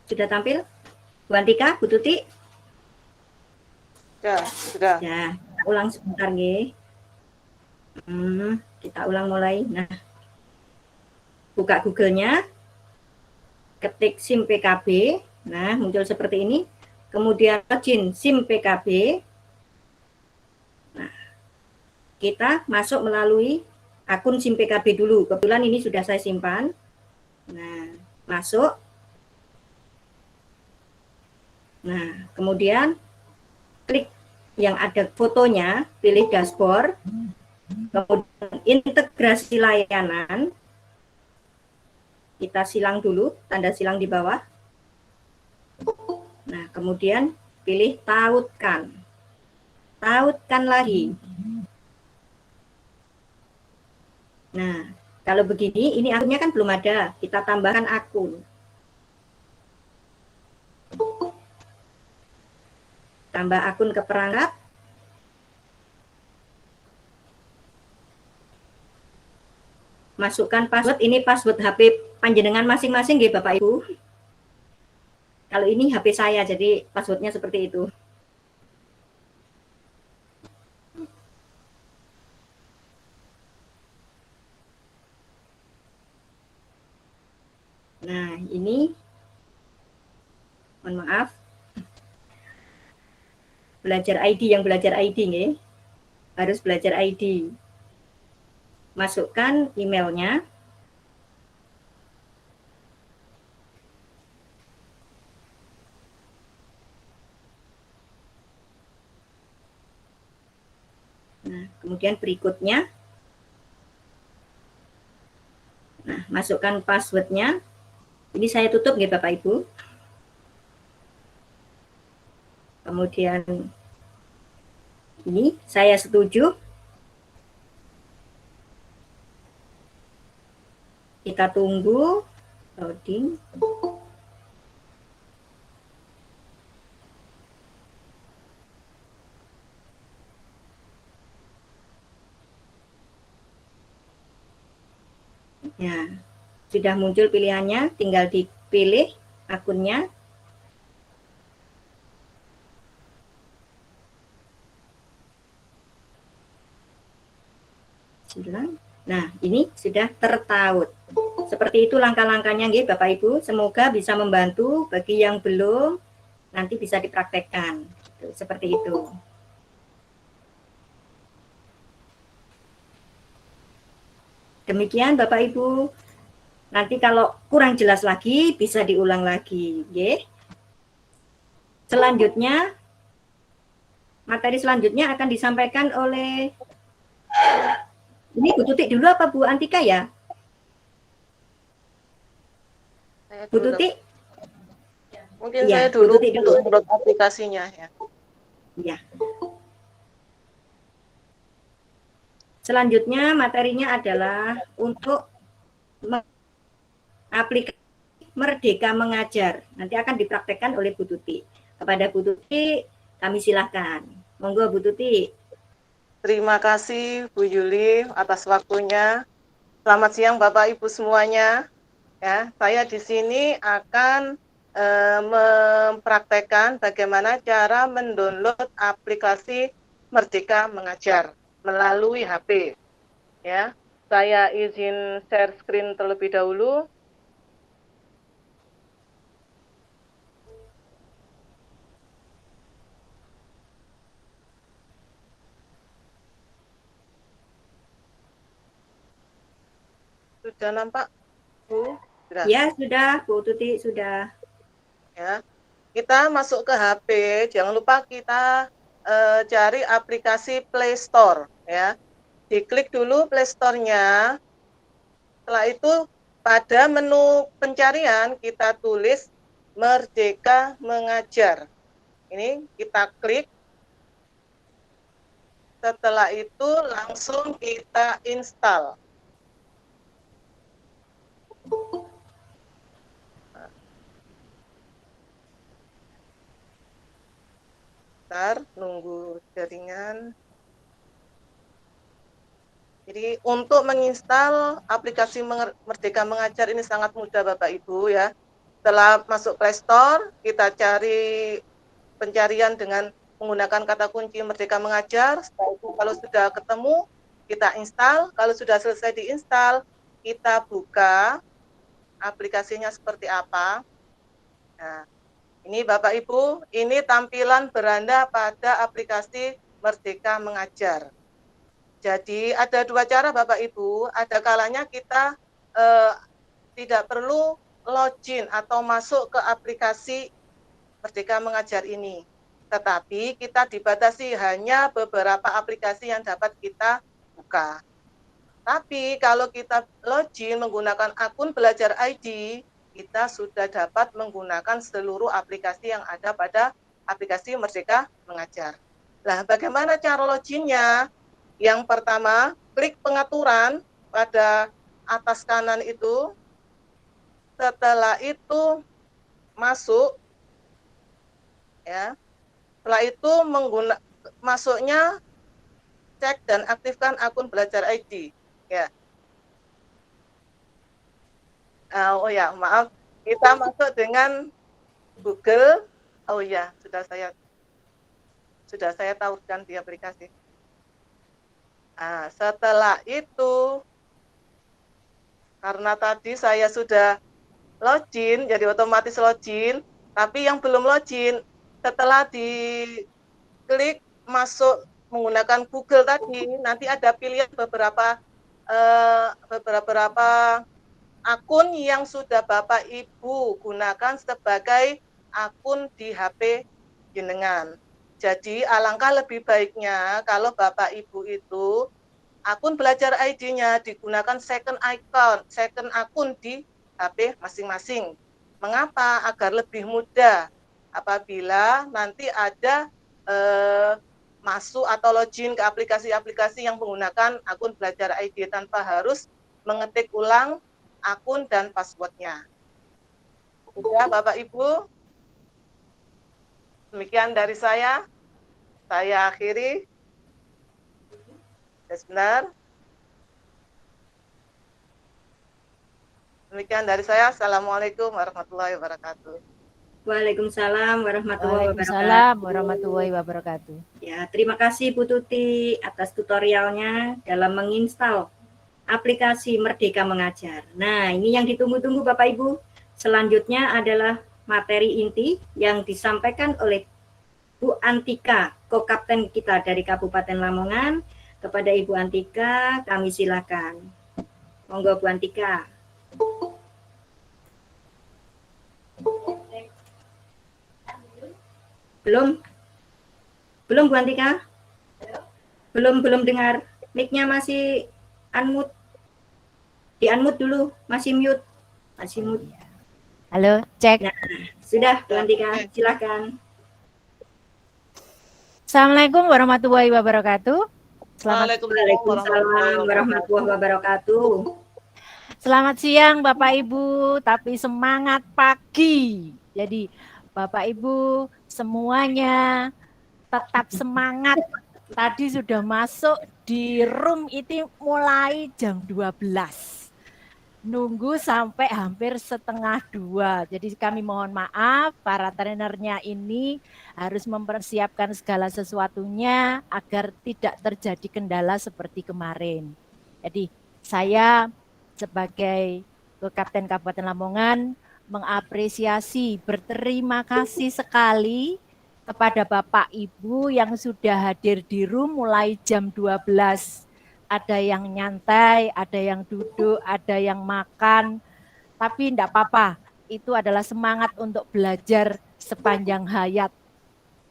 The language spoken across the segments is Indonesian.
Sudah tampil? Bu Antika, Bu Tuti? Ya, sudah. Ya, kita ulang sebentar nggih. Kita ulang mulai. Nah, buka Google-nya, ketik SIM PKB. Nah, muncul seperti ini. Kemudian login SIM PKB. Nah, kita masuk melalui akun SIM PKB dulu. Kebetulan ini sudah saya simpan. Nah, masuk. Nah, kemudian klik yang ada fotonya, pilih dashboard, kemudian integrasi layanan, kita silang dulu, tanda silang di bawah. Nah, kemudian pilih tautkan. Tautkan lagi. Nah, kalau begini, ini akunnya kan belum ada, kita tambahkan akun. Tambah akun ke perangkat. Masukkan password, ini password HP panjenengan masing-masing nggih Bapak Ibu. Kalau ini HP saya, jadi passwordnya seperti itu. Nah, ini mohon maaf. Belajar ID, yang belajar ID nggih. Harus belajar ID. Masukkan emailnya. Nah, kemudian berikutnya, nah, masukkan passwordnya. Ini saya tutup nggih Bapak Ibu. Kemudian ini saya setuju. Kita tunggu loading. Ya, sudah muncul pilihannya, tinggal dipilih akunnya. Nah, ini sudah tertaut. Seperti itu langkah-langkahnya nggih Bapak Ibu. Semoga bisa membantu. Bagi yang belum, nanti bisa dipraktekkan. Seperti itu. Demikian Bapak Ibu. Nanti kalau kurang jelas lagi bisa diulang lagi, nggih. Selanjutnya, materi selanjutnya akan disampaikan oleh, ini Bu Tuti dulu apa Bu Antika ya? Bu Tuti? Mungkin Ya, saya Bu dulu Tuti untuk dulu. menurut aplikasinya ya. Ya. Selanjutnya materinya adalah untuk aplikasi Merdeka Mengajar. Nanti akan dipraktekkan oleh Bu Tuti. Kepada Bu Tuti, kami silahkan. Monggo Bu Tuti. Terima kasih Bu Yuli atas waktunya. Selamat siang Bapak Ibu semuanya. Ya, saya di sini akan mempraktekkan bagaimana cara mendownload aplikasi Merdeka Mengajar melalui HP. Ya, saya izin share screen terlebih dahulu. Sudah nampak, Bu? Sudah. Ya, sudah, Bu Tuti, sudah. Ya, kita masuk ke HP, jangan lupa kita cari aplikasi Play Store, ya. Diklik dulu Play Store-nya. Setelah itu pada menu pencarian kita tulis Merdeka Mengajar. Ini kita klik. Setelah itu langsung kita install. Bentar, nunggu jaringan. Jadi untuk menginstal aplikasi Merdeka Mengajar ini sangat mudah Bapak Ibu ya. Setelah masuk Play Store, kita cari pencarian dengan menggunakan kata kunci Merdeka Mengajar. Setelah itu kalau sudah ketemu, kita install. Kalau sudah selesai diinstal, kita buka aplikasinya seperti apa. Nah, ini Bapak Ibu, ini tampilan beranda pada aplikasi Merdeka Mengajar. Jadi ada dua cara Bapak Ibu, ada kalanya kita tidak perlu login atau masuk ke aplikasi Merdeka Mengajar ini. Tetapi kita dibatasi hanya beberapa aplikasi yang dapat kita buka. Tapi kalau kita login menggunakan akun Belajar ID, kita sudah dapat menggunakan seluruh aplikasi yang ada pada aplikasi Merdeka Mengajar. Nah, bagaimana cara loginnya? Yang pertama, klik pengaturan pada atas kanan itu. Setelah itu masuk, ya. Setelah itu masuknya cek dan aktifkan akun Belajar ID, ya. Oh ya, maaf, kita masuk dengan Google. Oh ya, sudah saya tautkan di aplikasi. Nah, setelah itu, karena tadi saya sudah login, jadi otomatis login. Tapi yang belum login, setelah diklik masuk menggunakan Google tadi, nanti ada pilihan beberapa akun yang sudah Bapak Ibu gunakan sebagai akun di HP jenengan. Jadi alangkah lebih baiknya kalau Bapak Ibu itu akun Belajar ID-nya digunakan second akun di HP masing-masing. Mengapa? Agar lebih mudah apabila nanti ada masuk atau login ke aplikasi-aplikasi yang menggunakan akun Belajar ID tanpa harus mengetik ulang akun dan passwordnya. Sudah Bapak Ibu, demikian dari saya akhiri. Sebentar. Demikian dari saya. Assalamualaikum warahmatullahi wabarakatuh. Waalaikumsalam warahmatullahi wabarakatuh. Ya, terima kasih Bu Tuti atas tutorialnya dalam menginstal aplikasi Merdeka Mengajar. Nah, ini yang ditunggu-tunggu Bapak Ibu. Selanjutnya adalah materi inti yang disampaikan oleh Bu Antika, Kokapten kita dari Kabupaten Lamongan. Kepada Ibu Antika, kami silakan. Monggo Bu Antika. Belum Bu Antika? Belum dengar. Mic-nya masih unmute. Di-unmute dulu, masih mute. Halo, cek. Nah, sudah Bu Antika, silakan. Assalamualaikum warahmatullahi wabarakatuh. Waalaikumsalam warahmatullahi wabarakatuh. Selamat siang Bapak Ibu, tapi semangat pagi. Jadi Bapak Ibu semuanya tetap semangat. Tadi sudah masuk di room itu mulai jam 12. Nunggu sampai hampir 1:30. Jadi kami mohon maaf, para trainernya ini harus mempersiapkan segala sesuatunya agar tidak terjadi kendala seperti kemarin. Jadi saya sebagai Kapten Kabupaten Lamongan mengapresiasi, berterima kasih sekali kepada Bapak Ibu yang sudah hadir di room mulai jam 12. Ada yang nyantai, ada yang duduk, ada yang makan. Tapi enggak apa-apa, itu adalah semangat untuk belajar sepanjang hayat.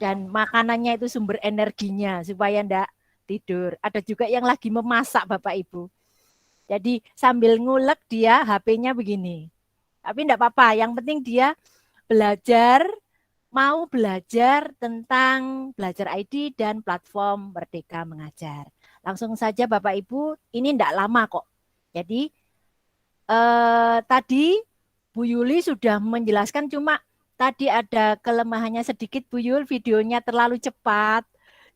Dan makanannya itu sumber energinya supaya enggak tidur. Ada juga yang lagi memasak Bapak Ibu. Jadi sambil ngulek dia HP-nya begini. Tapi enggak apa-apa, yang penting dia belajar, mau belajar tentang Belajar ID dan platform Merdeka Mengajar. Langsung saja Bapak Ibu, ini enggak lama kok. Jadi tadi Bu Yuli sudah menjelaskan, cuma tadi ada kelemahannya sedikit Bu Yul, videonya terlalu cepat.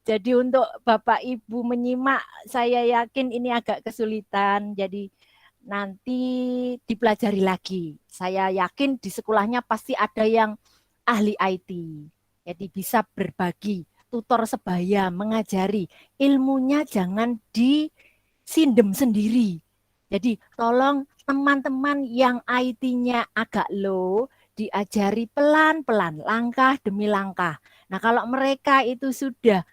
Jadi untuk Bapak Ibu menyimak, saya yakin ini agak kesulitan. Jadi nanti dipelajari lagi. Saya yakin di sekolahnya pasti ada yang ahli IT. Jadi bisa berbagi, tutor sebaya, mengajari. Ilmunya jangan disindem sendiri. Jadi tolong teman-teman yang IT-nya agak low, diajari pelan-pelan, langkah demi langkah. Nah kalau mereka itu sudah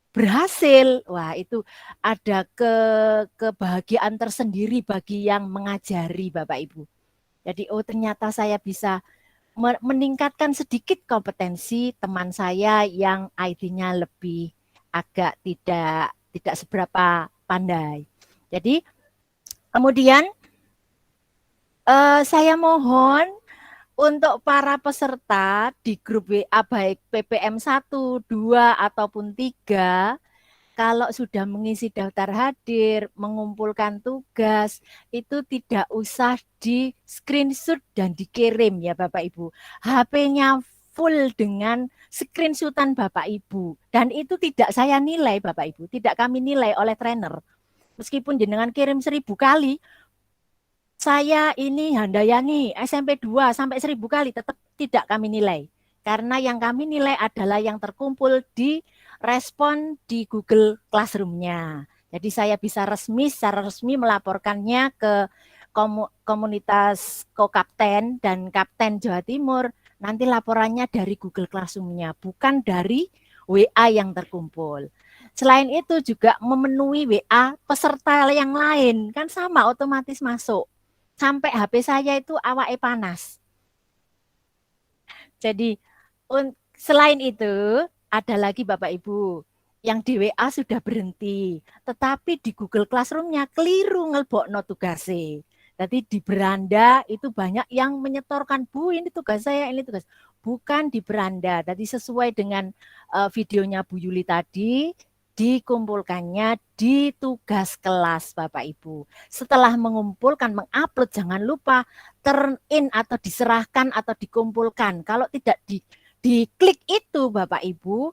berhasil, wah itu ada kebahagiaan tersendiri bagi yang mengajari Bapak Ibu. Jadi oh ternyata saya bisa meningkatkan sedikit kompetensi teman saya yang IT-nya lebih agak tidak seberapa pandai. Jadi kemudian saya mohon untuk para peserta di grup WA baik PPM 1, 2 ataupun 3, kalau sudah mengisi daftar hadir, mengumpulkan tugas, itu tidak usah di screenshot dan dikirim ya Bapak Ibu. HP-nya full dengan screenshotan Bapak Ibu. Dan itu tidak saya nilai Bapak Ibu, tidak kami nilai oleh trainer. Meskipun jenengan kirim 1000 kali, saya ini Handayani SMP 2 sampai 1000 kali tetap tidak kami nilai. Karena yang kami nilai adalah yang terkumpul di respon di Google Classroom-nya. Jadi saya bisa secara resmi melaporkannya ke komunitas Kokapten dan Kapten Jawa Timur. Nanti laporannya dari Google Classroom-nya, bukan dari WA yang terkumpul. Selain itu juga memenuhi WA peserta yang lain, kan sama otomatis masuk. Sampai HP saya itu awake panas. Jadi selain itu ada lagi Bapak Ibu yang di WA sudah berhenti, tetapi di Google Classroom-nya keliru ngelbokno tugasnya. Jadi di beranda itu banyak yang menyetorkan, Bu ini tugas saya, ini tugas. Bukan di beranda, jadi sesuai dengan videonya Bu Yuli tadi, dikumpulkannya di tugas kelas Bapak Ibu. Setelah mengumpulkan, mengupload, jangan lupa turn in atau diserahkan atau dikumpulkan. Kalau tidak diklik itu Bapak Ibu,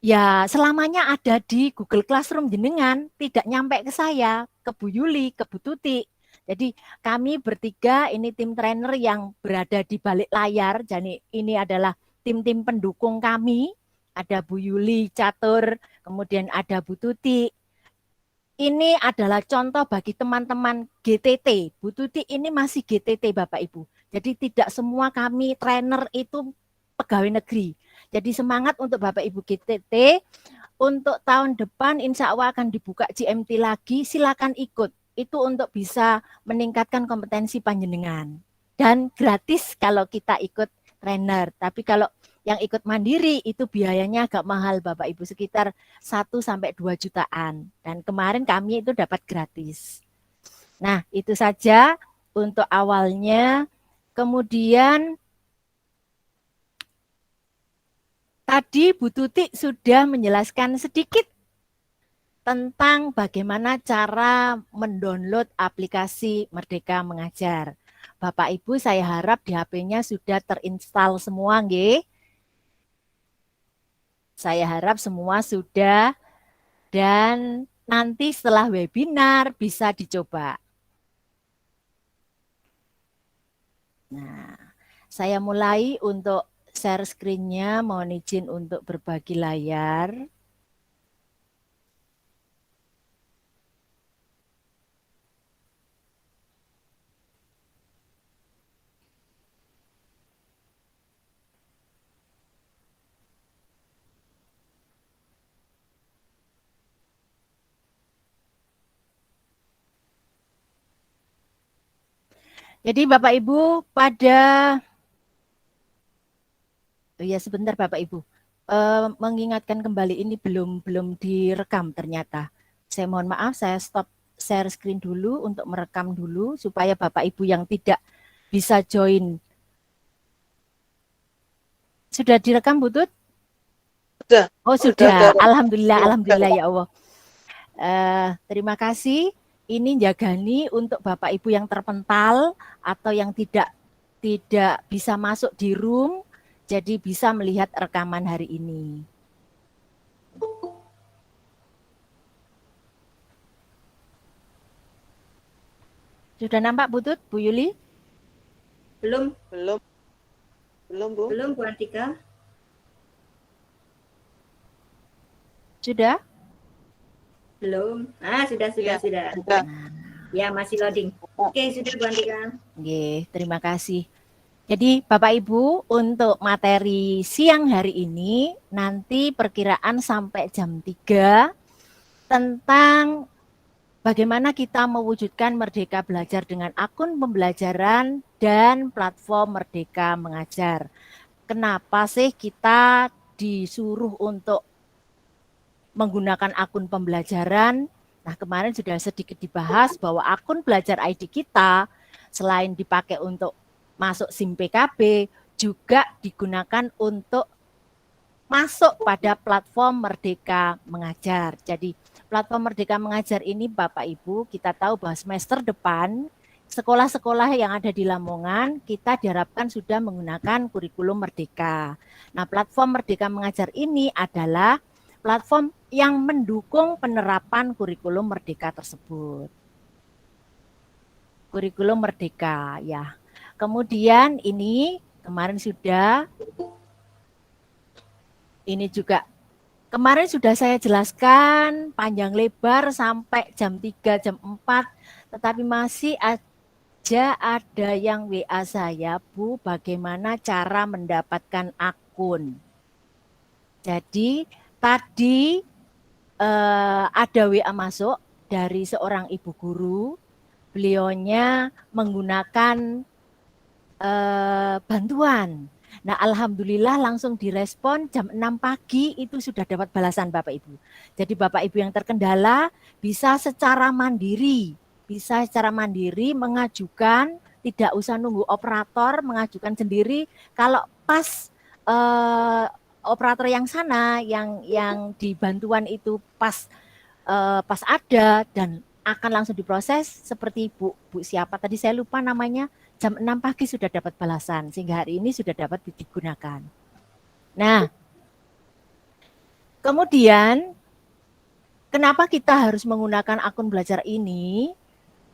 ya selamanya ada di Google Classroom jenengan, tidak nyampe ke saya, ke Bu Yuli, ke Bu Tuti. Jadi kami bertiga ini tim trainer yang berada di balik layar. Jadi ini adalah tim-tim pendukung kami. Ada Bu Yuli Catur, kemudian ada Bu Tuti. Ini adalah contoh bagi teman-teman GTT. Bu Tuti ini masih GTT Bapak Ibu. Jadi tidak semua kami trainer itu pegawai negeri. Jadi semangat untuk Bapak Ibu GTT. Untuk tahun depan insya Allah akan dibuka GMT lagi, silakan ikut. Itu untuk bisa meningkatkan kompetensi panjenengan. Dan gratis kalau kita ikut trainer. Tapi kalau yang ikut mandiri itu biayanya agak mahal Bapak Ibu, sekitar 1-2 jutaan. Dan kemarin kami itu dapat gratis. Nah itu saja untuk awalnya. Kemudian tadi Bu Tuti sudah menjelaskan sedikit tentang bagaimana cara mendownload aplikasi Merdeka Mengajar. Bapak Ibu saya harap di HP-nya sudah terinstall semua nggih. Saya harap semua sudah dan nanti setelah webinar bisa dicoba. Nah, saya mulai untuk share screen-nya, mohon izin untuk berbagi layar. Jadi Bapak Ibu pada ya sebentar Bapak Ibu mengingatkan kembali ini belum direkam ternyata. Saya mohon maaf, saya stop share screen dulu untuk merekam dulu supaya Bapak Ibu yang tidak bisa join. Sudah direkam Bu Tut? Sudah. Oh sudah. Alhamdulillah, Ya, alhamdulillah ya Allah. Terima kasih. Ini jagani untuk Bapak Ibu yang terpental atau yang tidak bisa masuk di room, jadi bisa melihat rekaman hari ini. Sudah nampak Butut, Bu Yuli? Belum, Belum, Bu. belum Bu Antika. Sudah? Belum. Sudah, Ya, sudah. sudah. Ya, masih loading. Oke, sudah Bu Antika. Oke, terima kasih. Jadi Bapak Ibu, untuk materi siang hari ini nanti perkiraan sampai jam 3 tentang bagaimana kita mewujudkan Merdeka Belajar dengan akun pembelajaran dan platform Merdeka Mengajar. Kenapa sih kita disuruh untuk menggunakan akun pembelajaran? Nah, kemarin sudah sedikit dibahas bahwa akun belajar ID kita selain dipakai untuk masuk SIM PKB juga digunakan untuk masuk pada platform Merdeka Mengajar. Jadi platform Merdeka Mengajar ini Bapak Ibu, kita tahu bahwa semester depan sekolah-sekolah yang ada di Lamongan kita diharapkan sudah menggunakan kurikulum Merdeka. Nah, platform Merdeka Mengajar ini adalah platform yang mendukung penerapan kurikulum Merdeka tersebut. Kurikulum Merdeka ya. Kemudian ini kemarin sudah saya jelaskan panjang lebar sampai jam 3, jam 4, tetapi masih aja ada yang WA saya, Bu, bagaimana cara mendapatkan akun. Jadi tadi ada WA masuk dari seorang ibu guru, beliaunya menggunakan bantuan. Nah, alhamdulillah langsung direspon jam 6 pagi itu sudah dapat balasan Bapak Ibu. Jadi Bapak Ibu yang terkendala bisa secara mandiri mengajukan, tidak usah nunggu operator, mengajukan sendiri. Kalau pas operator yang sana yang di bantuan itu pas ada dan akan langsung diproses seperti Bu siapa tadi saya lupa namanya, jam 6 pagi sudah dapat balasan, sehingga hari ini sudah dapat digunakan. Nah, kemudian kenapa kita harus menggunakan akun belajar ini?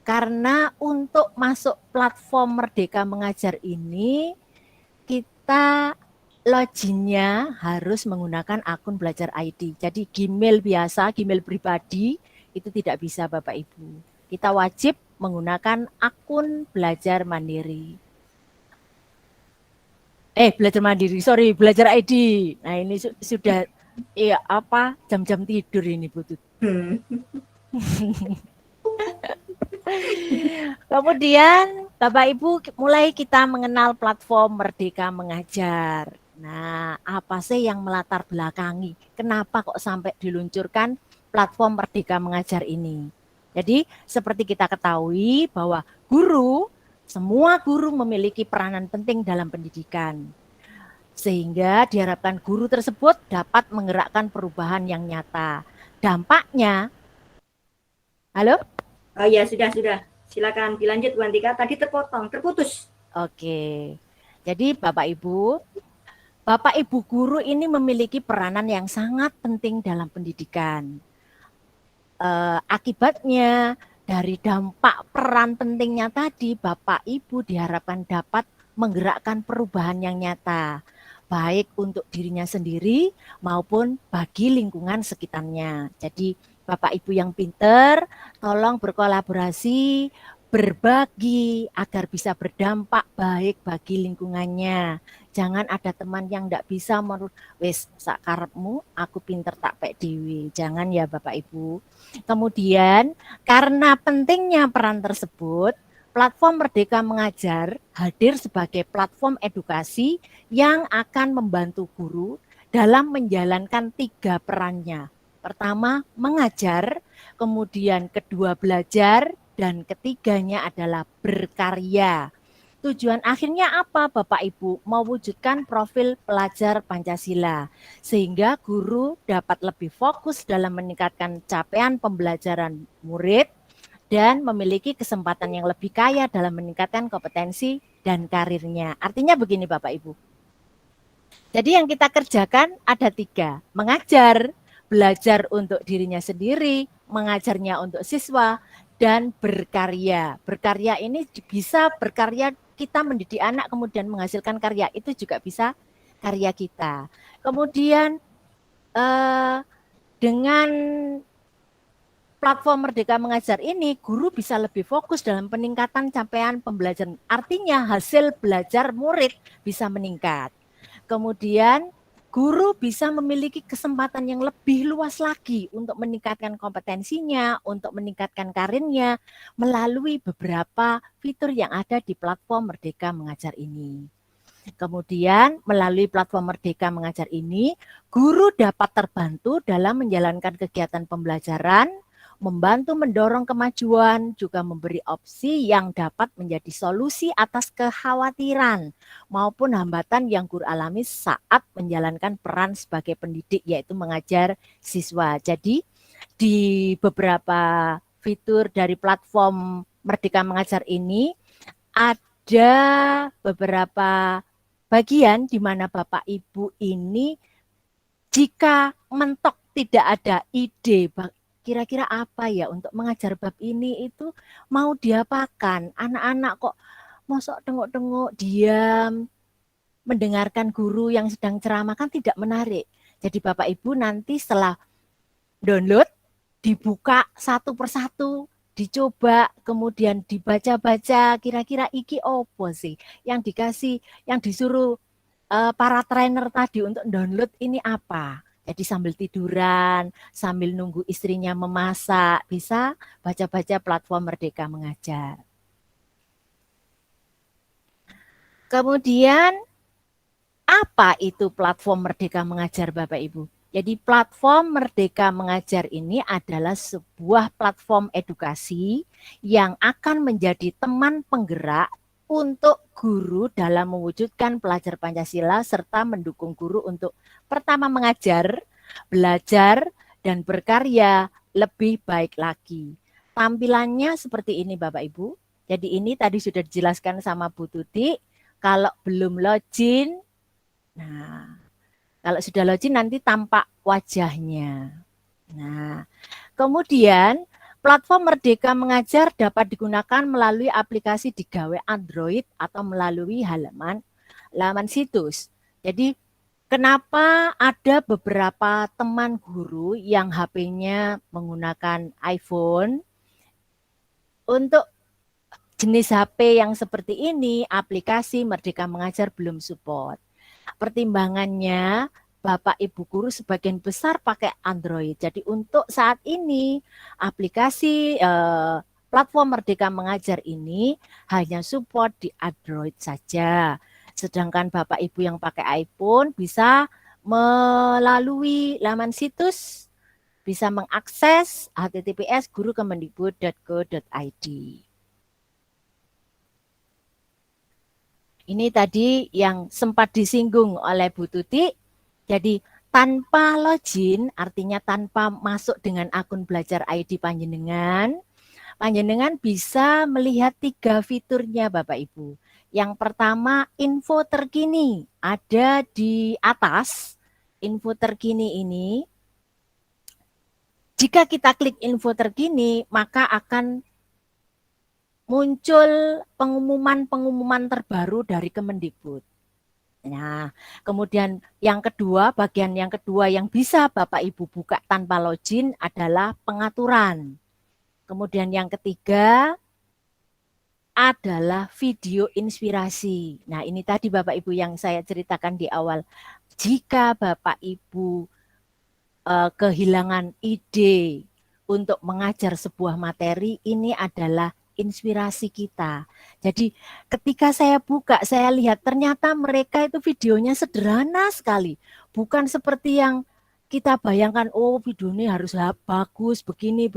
Karena untuk masuk platform Merdeka Mengajar ini, kita loginnya harus menggunakan akun belajar ID. Jadi Gmail biasa, Gmail pribadi, itu tidak bisa Bapak Ibu. Kita wajib menggunakan akun belajar mandiri. Belajar ID. Nah, ini sudah jam-jam tidur ini Butut. Kemudian Bapak Ibu mulai kita mengenal platform Merdeka Mengajar. Nah, apa sih yang melatar belakangi? Kenapa kok sampai diluncurkan platform Merdeka Mengajar ini? Jadi seperti kita ketahui bahwa semua guru memiliki peranan penting dalam pendidikan. Sehingga diharapkan guru tersebut dapat menggerakkan perubahan yang nyata. Dampaknya, halo? Oh ya, sudah. Silakan dilanjut Bu Antika, tadi terputus. Oke. Jadi Bapak Ibu guru ini memiliki peranan yang sangat penting dalam pendidikan. Akibatnya dari dampak peran pentingnya tadi, Bapak Ibu diharapkan dapat menggerakkan perubahan yang nyata, baik untuk dirinya sendiri maupun bagi lingkungan sekitarnya. Jadi Bapak Ibu yang pinter, tolong berkolaborasi, berbagi agar bisa berdampak baik bagi lingkungannya. Jangan ada teman yang tidak bisa menurut wis sakarepmu aku pinter tak pek dewi. Jangan ya Bapak Ibu. Kemudian karena pentingnya peran tersebut, platform Merdeka Mengajar hadir sebagai platform edukasi yang akan membantu guru dalam menjalankan 3 perannya. Pertama, mengajar, kemudian kedua belajar, dan ketiganya adalah berkarya. Tujuan akhirnya apa Bapak Ibu? Mewujudkan profil pelajar Pancasila, sehingga guru dapat lebih fokus dalam meningkatkan capaian pembelajaran murid dan memiliki kesempatan yang lebih kaya dalam meningkatkan kompetensi dan karirnya. Artinya begini Bapak Ibu. Jadi yang kita kerjakan ada 3, mengajar, belajar untuk dirinya sendiri, mengajarnya untuk siswa, dan berkarya. Berkarya ini bisa berkarya kita mendidik anak kemudian menghasilkan karya, itu juga bisa karya kita. Kemudian dengan platform Merdeka Mengajar ini, guru bisa lebih fokus dalam peningkatan capaian pembelajaran. Artinya hasil belajar murid bisa meningkat. Kemudian guru bisa memiliki kesempatan yang lebih luas lagi untuk meningkatkan kompetensinya, untuk meningkatkan karirnya melalui beberapa fitur yang ada di platform Merdeka Mengajar ini. Kemudian melalui platform Merdeka Mengajar ini, guru dapat terbantu dalam menjalankan kegiatan pembelajaran, membantu mendorong kemajuan, juga memberi opsi yang dapat menjadi solusi atas kekhawatiran maupun hambatan yang guru alami saat menjalankan peran sebagai pendidik, yaitu mengajar siswa. Jadi di beberapa fitur dari platform Merdeka Mengajar ini ada beberapa bagian di mana Bapak Ibu ini jika mentok tidak ada ide kira-kira apa ya untuk mengajar bab ini, itu mau diapakan? Anak-anak kok mosok tengok-tengok diam mendengarkan guru yang sedang ceramah, kan tidak menarik. Jadi Bapak Ibu nanti setelah download dibuka satu persatu, dicoba, kemudian dibaca-baca kira-kira iki opo sih yang dikasih, yang disuruh para trainer tadi untuk download ini apa. Jadi sambil tiduran, sambil nunggu istrinya memasak, bisa baca-baca platform Merdeka Mengajar. Kemudian, apa itu platform Merdeka Mengajar Bapak Ibu? Jadi platform Merdeka Mengajar ini adalah sebuah platform edukasi yang akan menjadi teman penggerak untuk guru dalam mewujudkan pelajar Pancasila serta mendukung guru untuk pertama mengajar, belajar, dan berkarya lebih baik lagi. Tampilannya seperti ini Bapak Ibu. Jadi ini tadi sudah dijelaskan sama Bu Tuti. Kalau belum login, nah kalau sudah login nanti tampak wajahnya. Nah, kemudian platform Merdeka Mengajar dapat digunakan melalui aplikasi di gawe Android atau melalui halaman situs. Jadi kenapa ada beberapa teman guru yang HP-nya menggunakan iPhone? Untuk jenis HP yang seperti ini, aplikasi Merdeka Mengajar belum support. Pertimbangannya, Bapak Ibu guru sebagian besar pakai Android. Jadi untuk saat ini aplikasi platform Merdeka Mengajar ini hanya support di Android saja. Sedangkan Bapak Ibu yang pakai iPhone bisa melalui laman situs, bisa mengakses https://gurukemendikbud.go.id. Ini tadi yang sempat disinggung oleh Bu Tuti. Jadi tanpa login, artinya tanpa masuk dengan akun belajar ID panjenengan, panjenengan bisa melihat 3 fiturnya Bapak Ibu. Yang pertama, info terkini. Ada di atas, info terkini ini. Jika kita klik info terkini, maka akan muncul pengumuman-pengumuman terbaru dari Kemendikbud. Nah, kemudian yang kedua, bagian yang kedua yang bisa Bapak Ibu buka tanpa login adalah pengaturan. Kemudian yang ketiga adalah video inspirasi. Nah, ini tadi Bapak Ibu yang saya ceritakan di awal. Jika Bapak Ibu kehilangan ide untuk mengajar sebuah materi, ini adalah inspirasi kita. Jadi ketika saya buka, saya lihat ternyata mereka itu videonya sederhana sekali. Bukan seperti yang kita bayangkan, oh videonya harus bagus, begini.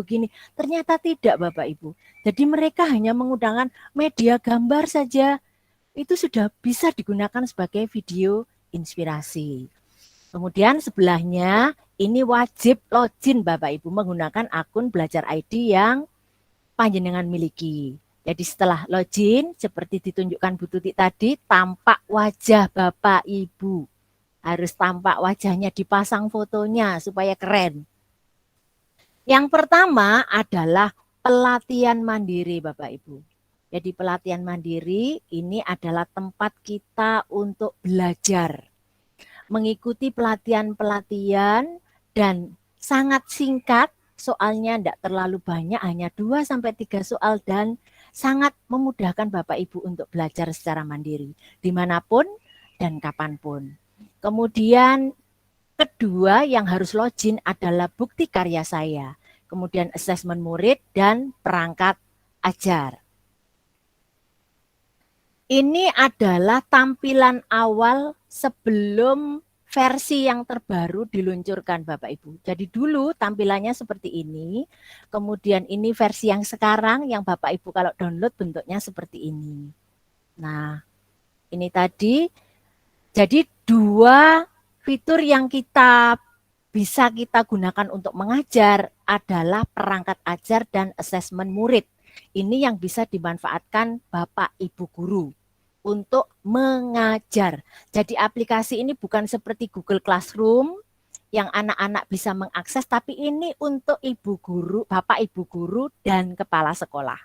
Ternyata tidak Bapak Ibu. Jadi mereka hanya menggunakan media gambar saja. Itu sudah bisa digunakan sebagai video inspirasi. Kemudian sebelahnya, ini wajib login Bapak Ibu menggunakan akun Belajar ID yang panjenengan miliki. Jadi setelah login, seperti ditunjukkan Bu Tuti tadi, tampak wajah Bapak Ibu. Harus tampak wajahnya, dipasang fotonya supaya keren. Yang pertama adalah pelatihan mandiri Bapak Ibu. Jadi pelatihan mandiri ini adalah tempat kita untuk belajar, mengikuti pelatihan-pelatihan dan sangat singkat, soalnya tidak terlalu banyak, hanya 2-3 soal dan sangat memudahkan Bapak Ibu untuk belajar secara mandiri, dimanapun dan kapanpun. Kemudian kedua yang harus login adalah bukti karya saya, kemudian asesmen murid dan perangkat ajar. Ini adalah tampilan awal sebelum versi yang terbaru diluncurkan Bapak Ibu. Jadi dulu tampilannya seperti ini, kemudian ini versi yang sekarang yang Bapak Ibu kalau download bentuknya seperti ini. Nah, ini tadi, jadi 2 fitur yang bisa kita gunakan untuk mengajar adalah perangkat ajar dan asesmen murid. Ini yang bisa dimanfaatkan Bapak Ibu guru untuk mengajar. Jadi aplikasi ini bukan seperti Google Classroom yang anak-anak bisa mengakses, tapi ini untuk ibu guru, Bapak Ibu guru dan kepala sekolah.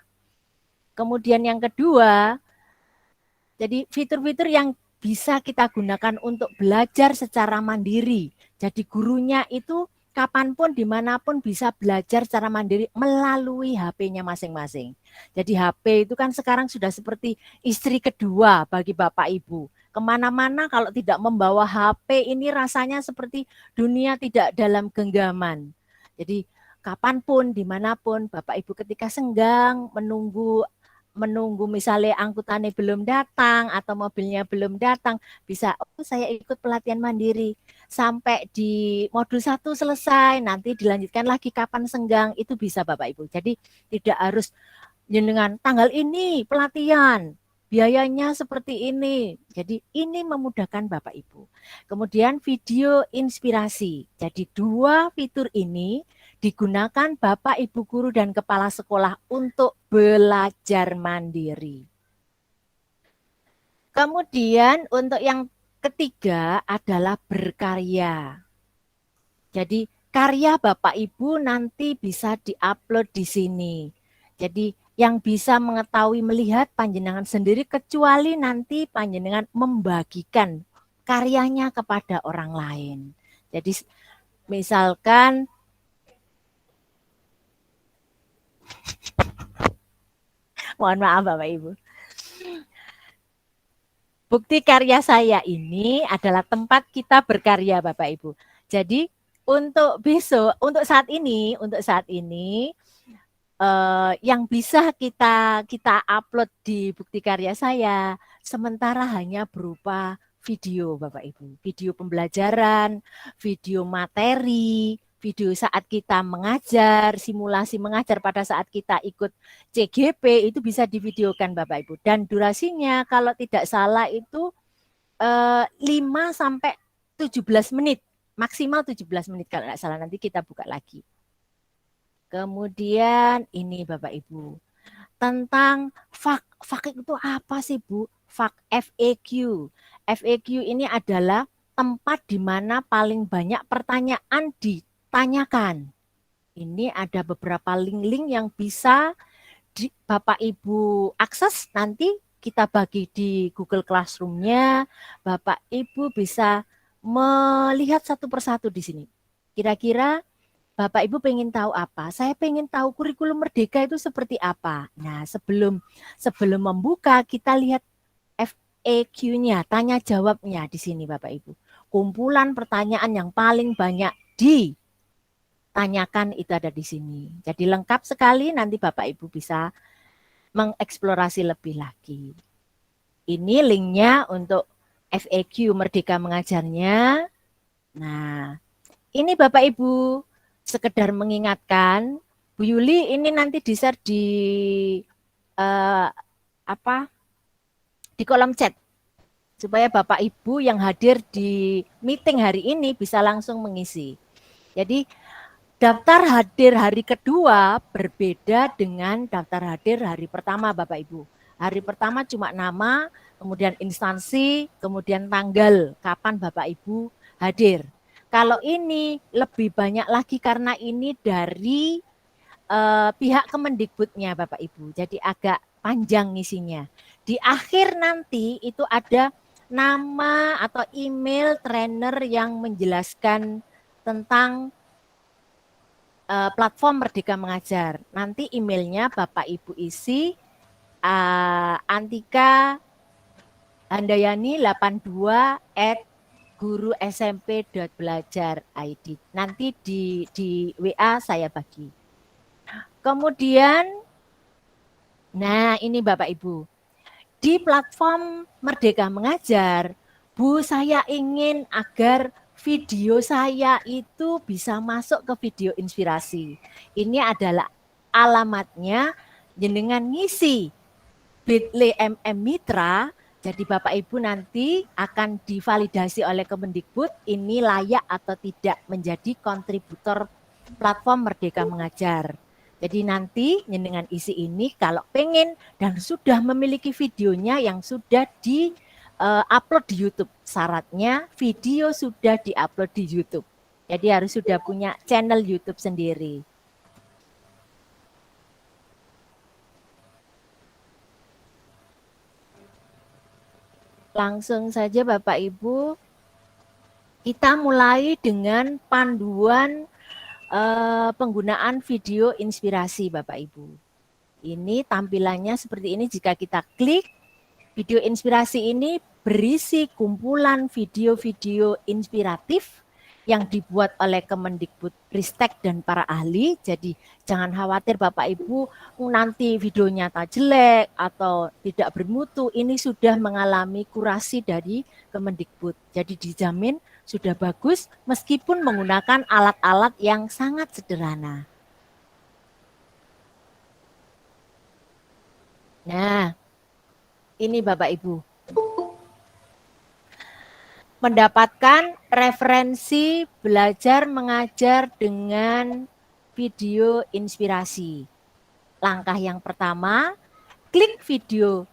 Kemudian yang kedua, jadi fitur-fitur yang bisa kita gunakan untuk belajar secara mandiri. Jadi gurunya itu kapanpun, dimanapun bisa belajar secara mandiri melalui HP-nya masing-masing. Jadi HP itu kan sekarang sudah seperti istri kedua bagi Bapak Ibu. Kemana-mana kalau tidak membawa HP ini rasanya seperti dunia tidak dalam genggaman. Jadi kapanpun, dimanapun Bapak Ibu ketika senggang menunggu misalnya angkutannya belum datang atau mobilnya belum datang, bisa saya ikut pelatihan mandiri sampai di modul 1 selesai, nanti dilanjutkan lagi kapan senggang, itu bisa Bapak Ibu. Jadi tidak harus dengan tanggal ini pelatihan, biayanya seperti ini. Jadi ini memudahkan Bapak Ibu. Kemudian video inspirasi. Jadi 2 fitur ini digunakan Bapak, Ibu guru, dan kepala sekolah untuk belajar mandiri. Kemudian untuk yang ketiga adalah berkarya. Jadi karya Bapak Ibu nanti bisa diupload di sini. Jadi yang bisa mengetahui melihat panjenengan sendiri kecuali nanti panjenengan membagikan karyanya kepada orang lain. Jadi misalkan mohon maaf Bapak Ibu. Bukti karya saya ini adalah tempat kita berkarya Bapak Ibu. Jadi untuk besok, untuk saat ini yang bisa kita upload di bukti karya saya sementara hanya berupa video Bapak Ibu. Video pembelajaran, video materi, video saat kita mengajar, simulasi mengajar pada saat kita ikut CGP itu bisa divideokan Bapak Ibu. Dan durasinya kalau tidak salah itu 5-17 menit, maksimal 17 menit kalau tidak salah, nanti kita buka lagi. Kemudian ini Bapak Ibu, tentang FAQ itu apa sih Bu? FAQ. FAQ ini adalah tempat di mana paling banyak pertanyaan ditanyakan. Ini ada beberapa link-link yang bisa Bapak Ibu akses, nanti kita bagi di Google Classroom-nya. Bapak Ibu bisa melihat satu persatu di sini. Kira-kira Bapak Ibu pengen tahu apa? Saya pengen tahu kurikulum Merdeka itu seperti apa. Nah, sebelum membuka kita lihat FAQ-nya, tanya jawabnya di sini Bapak Ibu. Kumpulan pertanyaan yang paling banyak ditanyakan itu ada di sini. Jadi lengkap sekali, nanti Bapak Ibu bisa mengeksplorasi lebih lagi. Ini linknya untuk FAQ Merdeka Mengajarnya. Nah, ini Bapak Ibu sekedar mengingatkan, Bu Yuli ini nanti di-share di di kolom chat supaya Bapak Ibu yang hadir di meeting hari ini bisa langsung mengisi. Jadi daftar hadir hari kedua berbeda dengan daftar hadir hari pertama Bapak Ibu. Hari pertama cuma nama, kemudian instansi, kemudian tanggal kapan Bapak Ibu hadir. Kalau ini lebih banyak lagi karena ini dari pihak Kemendikbudnya Bapak Ibu. Jadi agak panjang isinya. Di akhir nanti itu ada nama atau email trainer yang menjelaskan tentang platform Merdeka Mengajar. Nanti emailnya Bapak Ibu isi Antika Handayani 82 @gurusmp.belajar.id. Nanti di WA saya bagi. Kemudian, nah ini Bapak Ibu, di platform Merdeka Mengajar, Bu, saya ingin agar video saya itu bisa masuk ke video inspirasi. Ini adalah alamatnya, jenengan ngisi bit.ly Mitra. Jadi Bapak Ibu nanti akan divalidasi oleh Kemendikbud ini layak atau tidak menjadi kontributor platform Merdeka Mengajar. Jadi nanti jenengan isi ini kalau pengen dan sudah memiliki videonya yang sudah di upload di YouTube. Syaratnya video sudah di-upload di YouTube. Jadi harus sudah punya channel YouTube sendiri. Langsung saja Bapak Ibu, kita mulai dengan panduan penggunaan video inspirasi Bapak Ibu. Ini tampilannya seperti ini. Jika kita klik, video inspirasi ini berisi kumpulan video-video inspiratif yang dibuat oleh Kemendikbud Ristek dan para ahli. Jadi jangan khawatir Bapak Ibu nanti videonya tak jelek atau tidak bermutu. Ini sudah mengalami kurasi dari Kemendikbud. Jadi dijamin sudah bagus meskipun menggunakan alat-alat yang sangat sederhana. Nah, ini Bapak Ibu. Mendapatkan referensi belajar mengajar dengan video inspirasi. Langkah yang pertama, klik video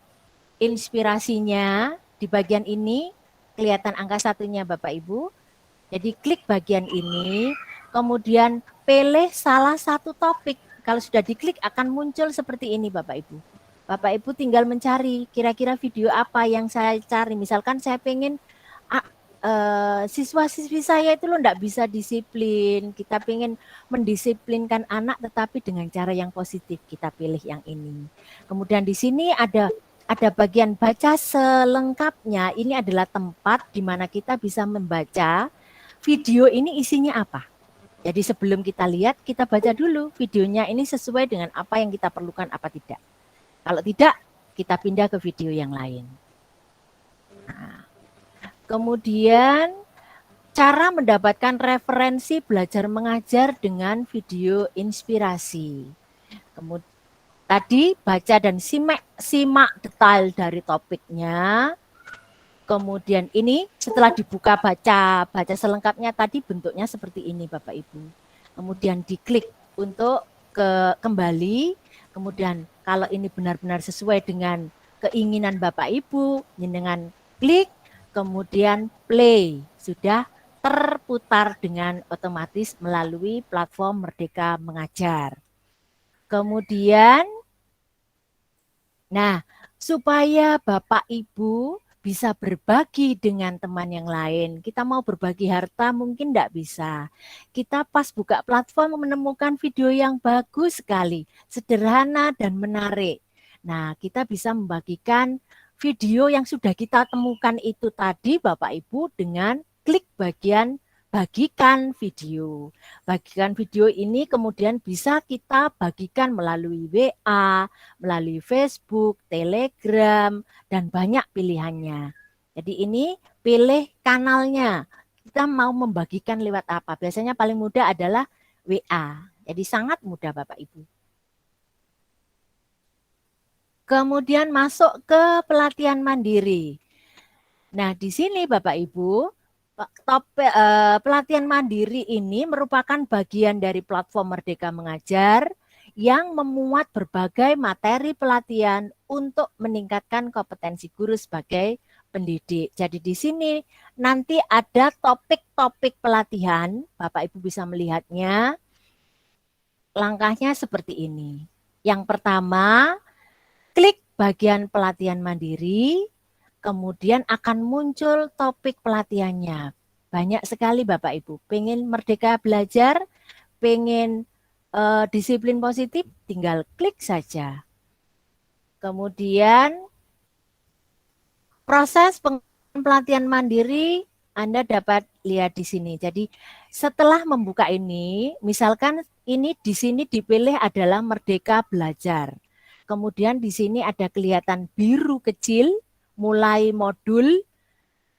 inspirasinya di bagian ini, kelihatan angka 1-nya Bapak Ibu. Jadi klik bagian ini, kemudian pilih salah satu topik. Kalau sudah diklik akan muncul seperti ini Bapak Ibu. Bapak Ibu tinggal mencari kira-kira video apa yang saya cari. Misalkan saya pengen siswa-siswi saya itu loh enggak bisa disiplin. Kita pengen mendisiplinkan anak tetapi dengan cara yang positif. Kita pilih yang ini. Kemudian di sini ada bagian baca selengkapnya. Ini adalah tempat di mana kita bisa membaca video ini isinya apa. Jadi sebelum kita lihat, kita baca dulu videonya ini sesuai dengan apa yang kita perlukan apa tidak. Kalau tidak, kita pindah ke video yang lain. Nah, kemudian cara mendapatkan referensi belajar mengajar dengan video inspirasi. Kemudian tadi baca dan simak detail dari topiknya. Kemudian ini setelah dibuka baca selengkapnya tadi bentuknya seperti ini Bapak Ibu. Kemudian diklik untuk kembali. Kemudian kalau ini benar-benar sesuai dengan keinginan Bapak Ibu, dengan klik, kemudian play. Sudah terputar dengan otomatis melalui platform Merdeka Mengajar. Kemudian, nah supaya Bapak Ibu bisa berbagi dengan teman yang lain. Kita mau berbagi harta mungkin tidak bisa. Kita pas buka platform menemukan video yang bagus sekali, sederhana dan menarik. Nah, kita bisa membagikan video yang sudah kita temukan itu tadi Bapak Ibu dengan klik bagian bagikan video. Bagikan video ini kemudian bisa kita bagikan melalui WA, melalui Facebook, Telegram, dan banyak pilihannya. Jadi ini pilih kanalnya. Kita mau membagikan lewat apa? Biasanya paling mudah adalah WA. Jadi sangat mudah Bapak Ibu. Kemudian masuk ke pelatihan mandiri. Nah, di sini Bapak Ibu, pelatihan mandiri ini merupakan bagian dari platform Merdeka Mengajar yang memuat berbagai materi pelatihan untuk meningkatkan kompetensi guru sebagai pendidik. Jadi di sini nanti ada topik-topik pelatihan, Bapak Ibu bisa melihatnya. langkahnya seperti ini. Yang pertama, klik bagian pelatihan mandiri, kemudian akan muncul topik pelatihannya. Banyak sekali Bapak Ibu, pengen merdeka belajar, pengen disiplin positif, tinggal klik saja. Kemudian proses pelatihan mandiri Anda dapat lihat di sini. Jadi setelah membuka ini, misalkan ini di sini dipilih adalah Merdeka Belajar. Kemudian di sini ada kelihatan biru kecil, mulai modul.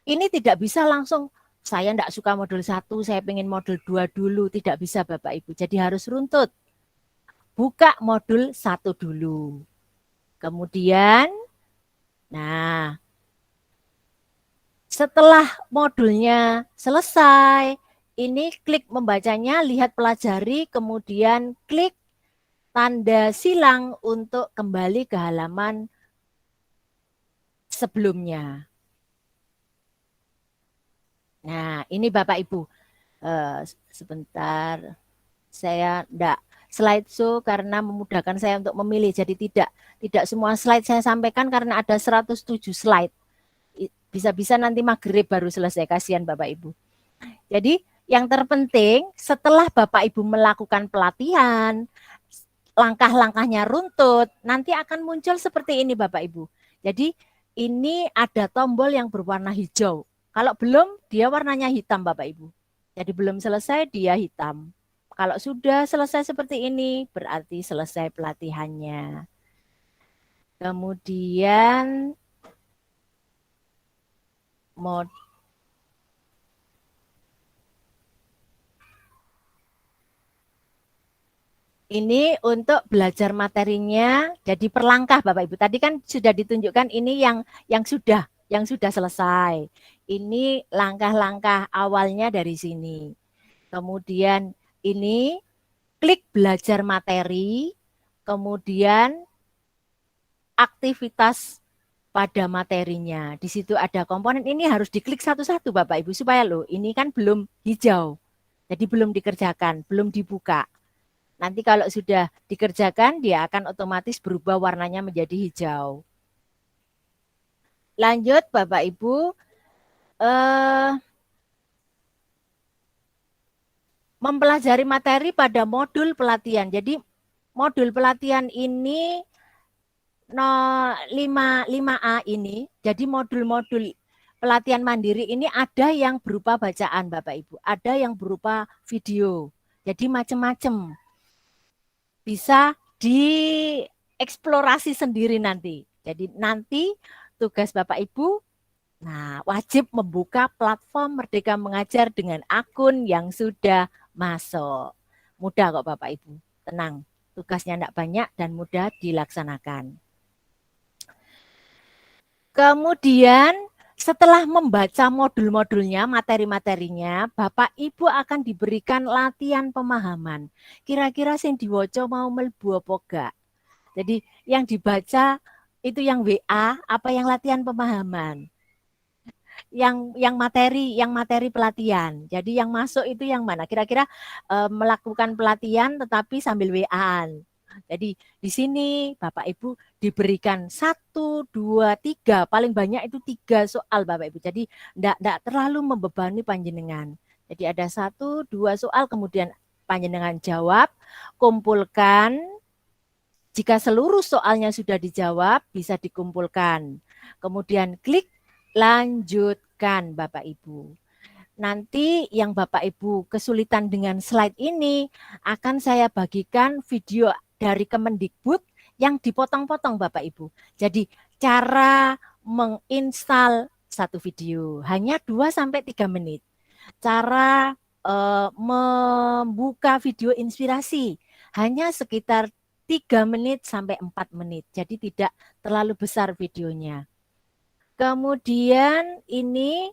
Ini tidak bisa langsung, saya tidak suka modul 1, saya pengen modul 2 dulu. Tidak bisa Bapak Ibu, jadi harus runtut. Buka modul 1 dulu. Kemudian, nah, setelah modulnya selesai, ini klik membacanya, lihat pelajari, kemudian klik tanda silang untuk kembali ke halaman sebelumnya. Nah, ini Bapak Ibu, sebentar, saya enggak slideshow karena memudahkan saya untuk memilih, jadi tidak semua slide saya sampaikan karena ada 107 slide. Bisa-bisa nanti maghrib baru selesai, kasihan Bapak Ibu. Jadi yang terpenting setelah Bapak Ibu melakukan pelatihan, langkah-langkahnya runtut, nanti akan muncul seperti ini Bapak Ibu. Jadi ini ada tombol yang berwarna hijau. Kalau belum, dia warnanya hitam Bapak Ibu. Jadi belum selesai, dia hitam. Kalau sudah selesai seperti ini, berarti selesai pelatihannya. Kemudian ini untuk belajar materinya, jadi per langkah Bapak Ibu. Tadi kan sudah ditunjukkan ini yang sudah selesai. Ini langkah-langkah awalnya dari sini. Kemudian ini klik belajar materi, kemudian aktivitas pada materinya. Di situ ada komponen, ini harus diklik satu-satu Bapak Ibu supaya ini kan belum hijau. Jadi belum dikerjakan, belum dibuka. Nanti kalau sudah dikerjakan, dia akan otomatis berubah warnanya menjadi hijau. Lanjut Bapak Ibu, mempelajari materi pada modul pelatihan. Jadi modul pelatihan ini 5A ini, jadi modul-modul pelatihan mandiri ini ada yang berupa bacaan Bapak Ibu, ada yang berupa video. Jadi macam-macam. Bisa dieksplorasi sendiri nanti. Jadi nanti tugas Bapak Ibu, nah wajib membuka platform Merdeka Mengajar dengan akun yang sudah masuk. Mudah kok Bapak Ibu, tenang. Tugasnya tidak banyak dan mudah dilaksanakan. Kemudian setelah membaca modul-modulnya, materi-materinya, Bapak Ibu akan diberikan latihan pemahaman. Kira-kira sing diwaca mau mlebu apa gak? Jadi yang dibaca itu yang WA, apa yang latihan pemahaman? Yang materi pelatihan. Jadi yang masuk itu yang mana? Kira-kira melakukan pelatihan tetapi sambil WA-an. Jadi di sini Bapak Ibu diberikan 1, 2, 3, paling banyak itu 3 soal Bapak Ibu. Jadi tidak terlalu membebani panjenengan. Jadi ada 1, 2 soal, kemudian panjenengan jawab, kumpulkan. Jika seluruh soalnya sudah dijawab, bisa dikumpulkan. Kemudian klik lanjutkan Bapak Ibu. Nanti yang Bapak Ibu kesulitan dengan slide ini akan saya bagikan video dari Kemendikbud yang dipotong-potong Bapak Ibu. Jadi cara menginstal satu video hanya 2-3 menit. Cara membuka video inspirasi hanya sekitar 3 menit sampai 4 menit. Jadi tidak terlalu besar videonya. Kemudian ini,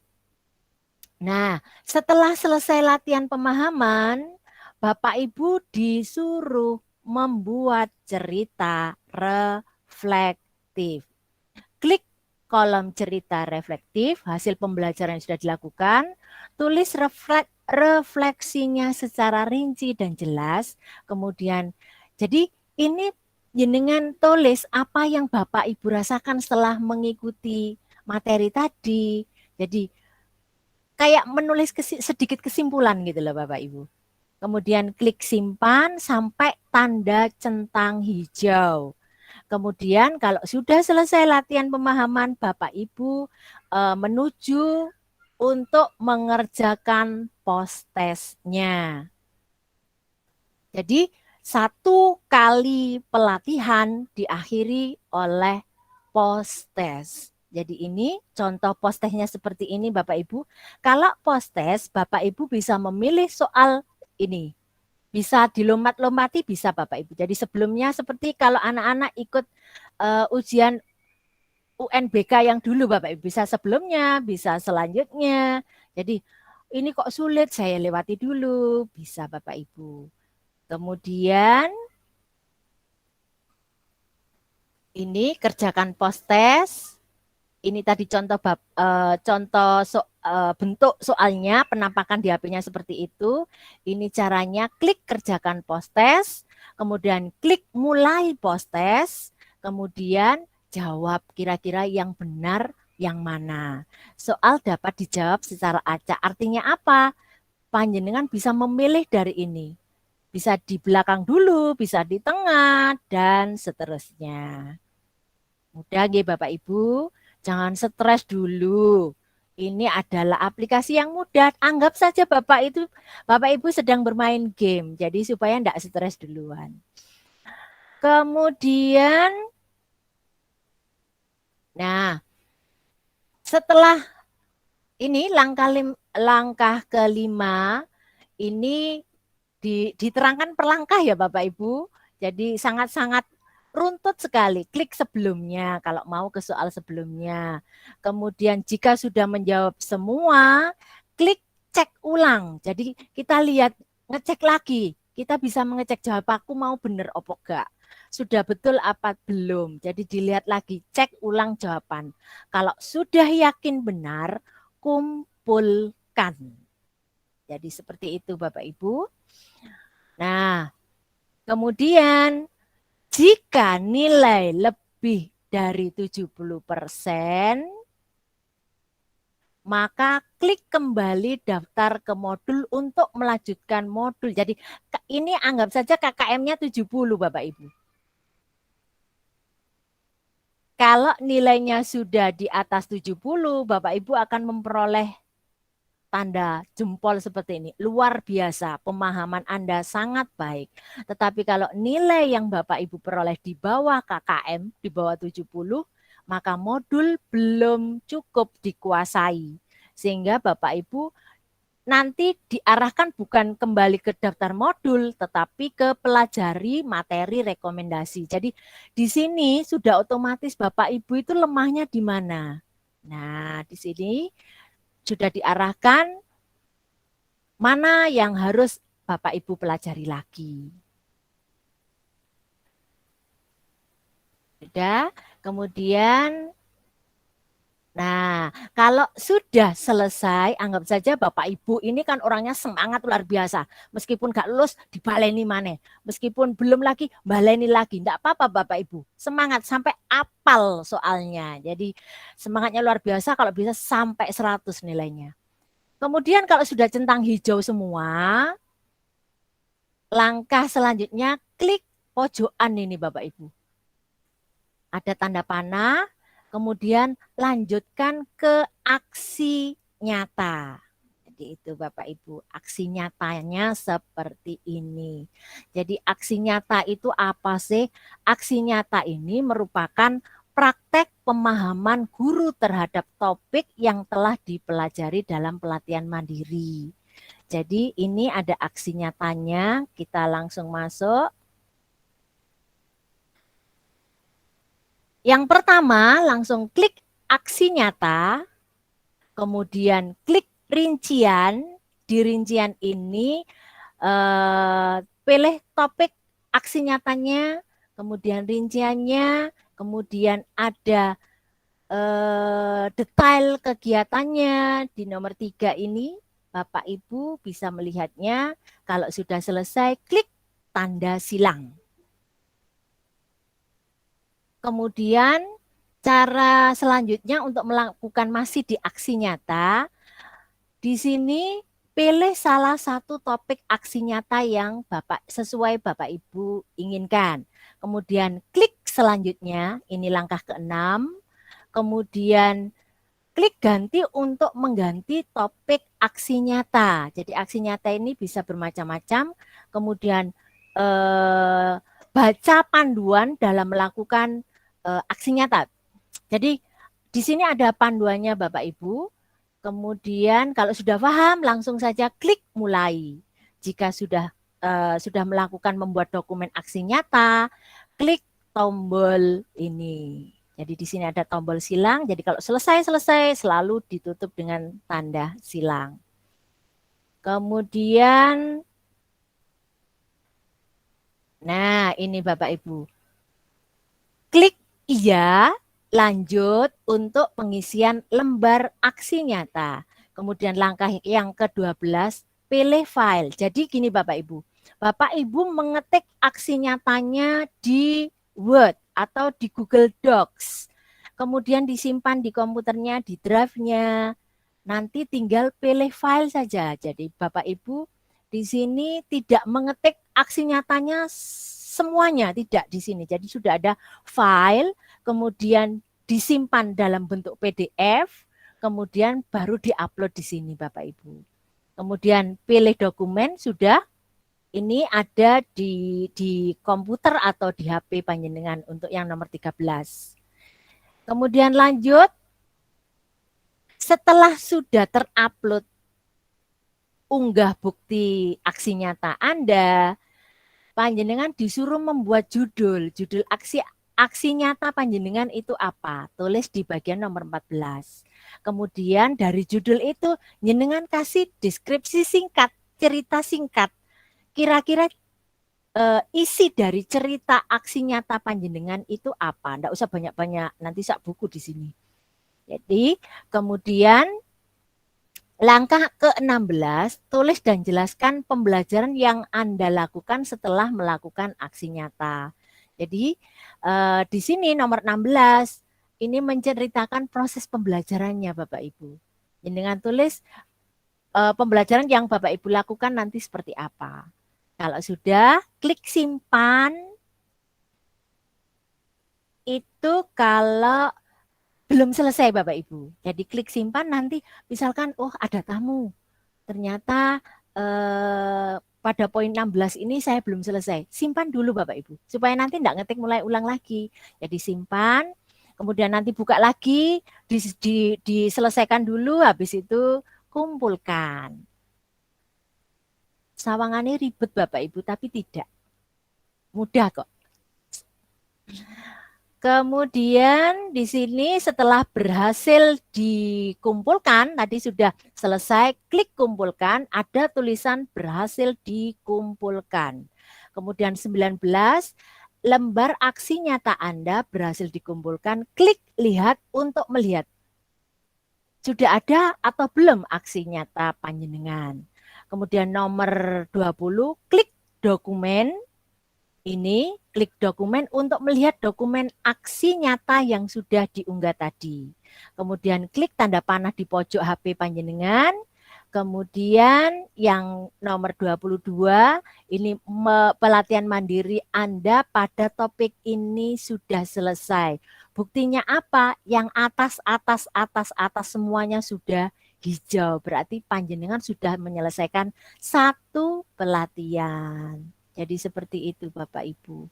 nah setelah selesai latihan pemahaman, Bapak Ibu disuruh membuat cerita reflektif. Klik kolom cerita reflektif, hasil pembelajaran yang sudah dilakukan, tulis refleksinya secara rinci dan jelas. Kemudian, jadi ini jenengan tulis apa yang Bapak Ibu rasakan setelah mengikuti materi tadi. Jadi kayak menulis sedikit kesimpulan gitu loh Bapak Ibu. Kemudian klik simpan sampai tanda centang hijau. Kemudian kalau sudah selesai latihan pemahaman, Bapak Ibu menuju untuk mengerjakan post testnya. Jadi 1 kali pelatihan diakhiri oleh post test. Jadi ini contoh post testnya seperti ini Bapak Ibu. Kalau post test Bapak Ibu bisa memilih soal ini. Bisa dilompat-lompati bisa Bapak Ibu. Jadi sebelumnya seperti kalau anak-anak ikut ujian UNBK yang dulu Bapak Ibu, bisa sebelumnya, bisa selanjutnya. Jadi ini kok sulit, saya lewati dulu, bisa Bapak Ibu. Kemudian ini kerjakan post test. Ini tadi contoh bentuk soalnya, penampakan di HP-nya seperti itu. Ini caranya, klik kerjakan post test, kemudian klik mulai post test, kemudian jawab kira-kira yang benar yang mana. Soal dapat dijawab secara acak. Artinya apa? Panjenengan bisa memilih dari ini. Bisa di belakang dulu, bisa di tengah, dan seterusnya. Mudah nggih Bapak Ibu? Jangan stres dulu. Ini adalah aplikasi yang mudah. Anggap saja Bapak Ibu sedang bermain game. Jadi supaya tidak stres duluan. Kemudian, nah, setelah ini langkah kelima, ini diterangkan per langkah ya Bapak Ibu. Jadi sangat-sangat runtut sekali. Klik sebelumnya kalau mau ke soal sebelumnya. Kemudian jika sudah menjawab semua, klik cek ulang. Jadi kita lihat, ngecek lagi. Kita bisa mengecek jawab aku mau benar apa enggak. Sudah betul apa belum. Jadi dilihat lagi, cek ulang jawaban. Kalau sudah yakin benar, kumpulkan. Jadi seperti itu Bapak Ibu. Nah, kemudian jika nilai lebih dari 70%, maka klik kembali daftar ke modul untuk melanjutkan modul. Jadi ini anggap saja KKM-nya 70 Bapak Ibu. Kalau nilainya sudah di atas 70, Bapak Ibu akan memperoleh tanda jempol seperti ini. Luar biasa, pemahaman Anda sangat baik. Tetapi kalau nilai yang Bapak Ibu peroleh di bawah KKM, di bawah 70, maka modul belum cukup dikuasai. Sehingga Bapak Ibu nanti diarahkan bukan kembali ke daftar modul, tetapi ke pelajari materi rekomendasi. Jadi di sini sudah otomatis Bapak Ibu itu lemahnya di mana. Nah, di sini sudah diarahkan mana yang harus Bapak Ibu pelajari lagi. Sudah, kemudian, nah kalau sudah selesai, anggap saja Bapak Ibu ini kan orangnya semangat luar biasa. Meskipun gak lulus, dibaleni maneh. Meskipun belum lagi, baleni lagi. Enggak apa-apa Bapak Ibu, semangat sampai apal soalnya. Jadi semangatnya luar biasa kalau bisa sampai 100 nilainya. Kemudian kalau sudah centang hijau semua, langkah selanjutnya klik pojokan ini Bapak Ibu. Ada tanda panah, kemudian lanjutkan ke aksi nyata. Jadi itu Bapak Ibu, aksi nyatanya seperti ini. Jadi aksi nyata itu apa sih? Aksi nyata ini merupakan praktek pemahaman guru terhadap topik yang telah dipelajari dalam pelatihan mandiri. Jadi ini ada aksi nyatanya, kita langsung masuk. Yang pertama, langsung klik aksi nyata, kemudian klik rincian. Di rincian ini pilih topik aksi nyatanya, kemudian rinciannya, kemudian ada detail kegiatannya di nomor 3 ini. Bapak Ibu bisa melihatnya. Kalau sudah selesai, klik tanda silang. Kemudian cara selanjutnya untuk melakukan masih di aksi nyata, di sini pilih salah satu topik aksi nyata yang sesuai Bapak Ibu inginkan. Kemudian klik selanjutnya, ini langkah ke-6. Kemudian klik ganti untuk mengganti topik aksi nyata. Jadi aksi nyata ini bisa bermacam-macam. Kemudian baca panduan dalam melakukan aksi nyata. Jadi di sini ada panduannya Bapak Ibu. Kemudian kalau sudah paham langsung saja klik mulai. Jika sudah melakukan membuat dokumen aksi nyata, klik tombol ini. Jadi di sini ada tombol silang. Jadi kalau selesai selalu ditutup dengan tanda silang. Kemudian, nah ini Bapak Ibu. Klik iya. Lanjut untuk pengisian lembar aksi nyata. Kemudian langkah yang ke-12, pilih file. Jadi gini Bapak Ibu. Bapak Ibu mengetik aksi nyatanya di Word atau di Google Docs. Kemudian disimpan di komputernya, di drive-nya. Nanti tinggal pilih file saja. Jadi Bapak Ibu di sini tidak mengetik aksi nyatanya semuanya, tidak di sini. Jadi sudah ada file, kemudian disimpan dalam bentuk PDF, kemudian baru diupload di sini Bapak Ibu. Kemudian pilih dokumen, sudah. Ini ada di komputer atau di HP panjenengan untuk yang nomor 13. Kemudian lanjut, setelah sudah terupload unggah bukti aksi nyata Anda, panjenengan disuruh membuat judul aksi nyata panjenengan itu apa? Tulis di bagian nomor 14. Kemudian dari judul itu jenengan kasih deskripsi singkat, cerita singkat. Kira-kira isi dari cerita aksi nyata panjenengan itu apa? Nggak usah banyak-banyak, nanti sak buku di sini. Jadi kemudian langkah ke-16, tulis dan jelaskan pembelajaran yang Anda lakukan setelah melakukan aksi nyata. Jadi di sini nomor 16, ini menceritakan proses pembelajarannya Bapak Ibu. Dengan tulis pembelajaran yang Bapak Ibu lakukan nanti seperti apa. Kalau sudah, klik simpan. Itu kalau belum selesai Bapak Ibu. Jadi klik simpan, nanti misalkan ada tamu. Ternyata pada poin 16 ini saya belum selesai. Simpan dulu Bapak Ibu. Supaya nanti tidak ngetik mulai ulang lagi. Jadi simpan, kemudian nanti buka lagi, diselesaikan dulu, habis itu kumpulkan. Sawangannya ribet Bapak Ibu, tapi tidak. Mudah kok. Kemudian di sini setelah berhasil dikumpulkan, tadi sudah selesai, klik kumpulkan, ada tulisan berhasil dikumpulkan. Kemudian 19, lembar aksi nyata Anda berhasil dikumpulkan, klik lihat untuk melihat. Sudah ada atau belum aksi nyata panjenengan. Kemudian nomor 20, klik dokumen. Ini klik dokumen untuk melihat dokumen aksi nyata yang sudah diunggah tadi. Kemudian klik tanda panah di pojok HP panjenengan. Kemudian yang nomor 22, ini pelatihan mandiri Anda pada topik ini sudah selesai. Buktinya apa? Yang atas semuanya sudah hijau. Berarti panjenengan sudah menyelesaikan satu pelatihan. Jadi seperti itu Bapak Ibu.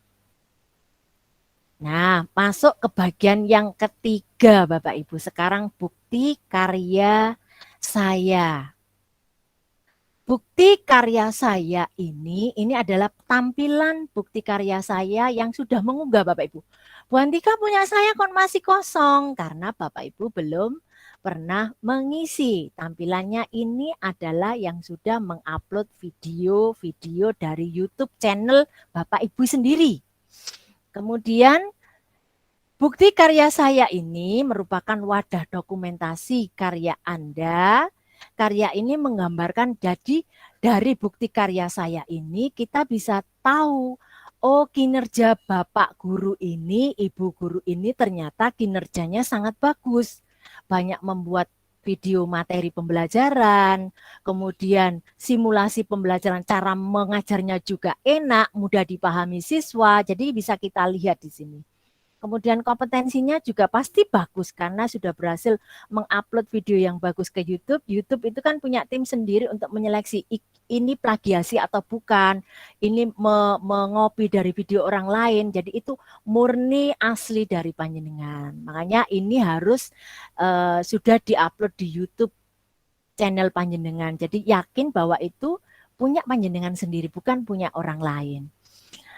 Nah, masuk ke bagian yang ketiga Bapak Ibu. Sekarang bukti karya saya. Bukti karya saya ini adalah tampilan bukti karya saya yang sudah mengunggah Bapak Ibu. Bu Antika punya saya kok masih kosong karena Bapak Ibu belum pernah mengisi. Tampilannya ini adalah yang sudah mengupload video-video dari YouTube channel Bapak Ibu sendiri. Kemudian bukti karya saya ini merupakan wadah dokumentasi karya Anda. karya ini menggambarkan, jadi dari bukti karya saya ini kita bisa tahu, oh kinerja Bapak guru ini, Ibu guru ini ternyata kinerjanya sangat bagus. Banyak membuat video materi pembelajaran, kemudian simulasi pembelajaran, cara mengajarnya juga enak, mudah dipahami siswa, jadi bisa kita lihat di sini. Kemudian kompetensinya juga pasti bagus karena sudah berhasil mengupload video yang bagus ke YouTube. YouTube itu kan punya tim sendiri untuk menyeleksi ini plagiasi atau bukan, ini mengopi dari video orang lain. Jadi itu murni asli dari panjenengan. Makanya ini harus sudah diupload di YouTube channel panjenengan. Jadi yakin bahwa itu punya panjenengan sendiri, bukan punya orang lain.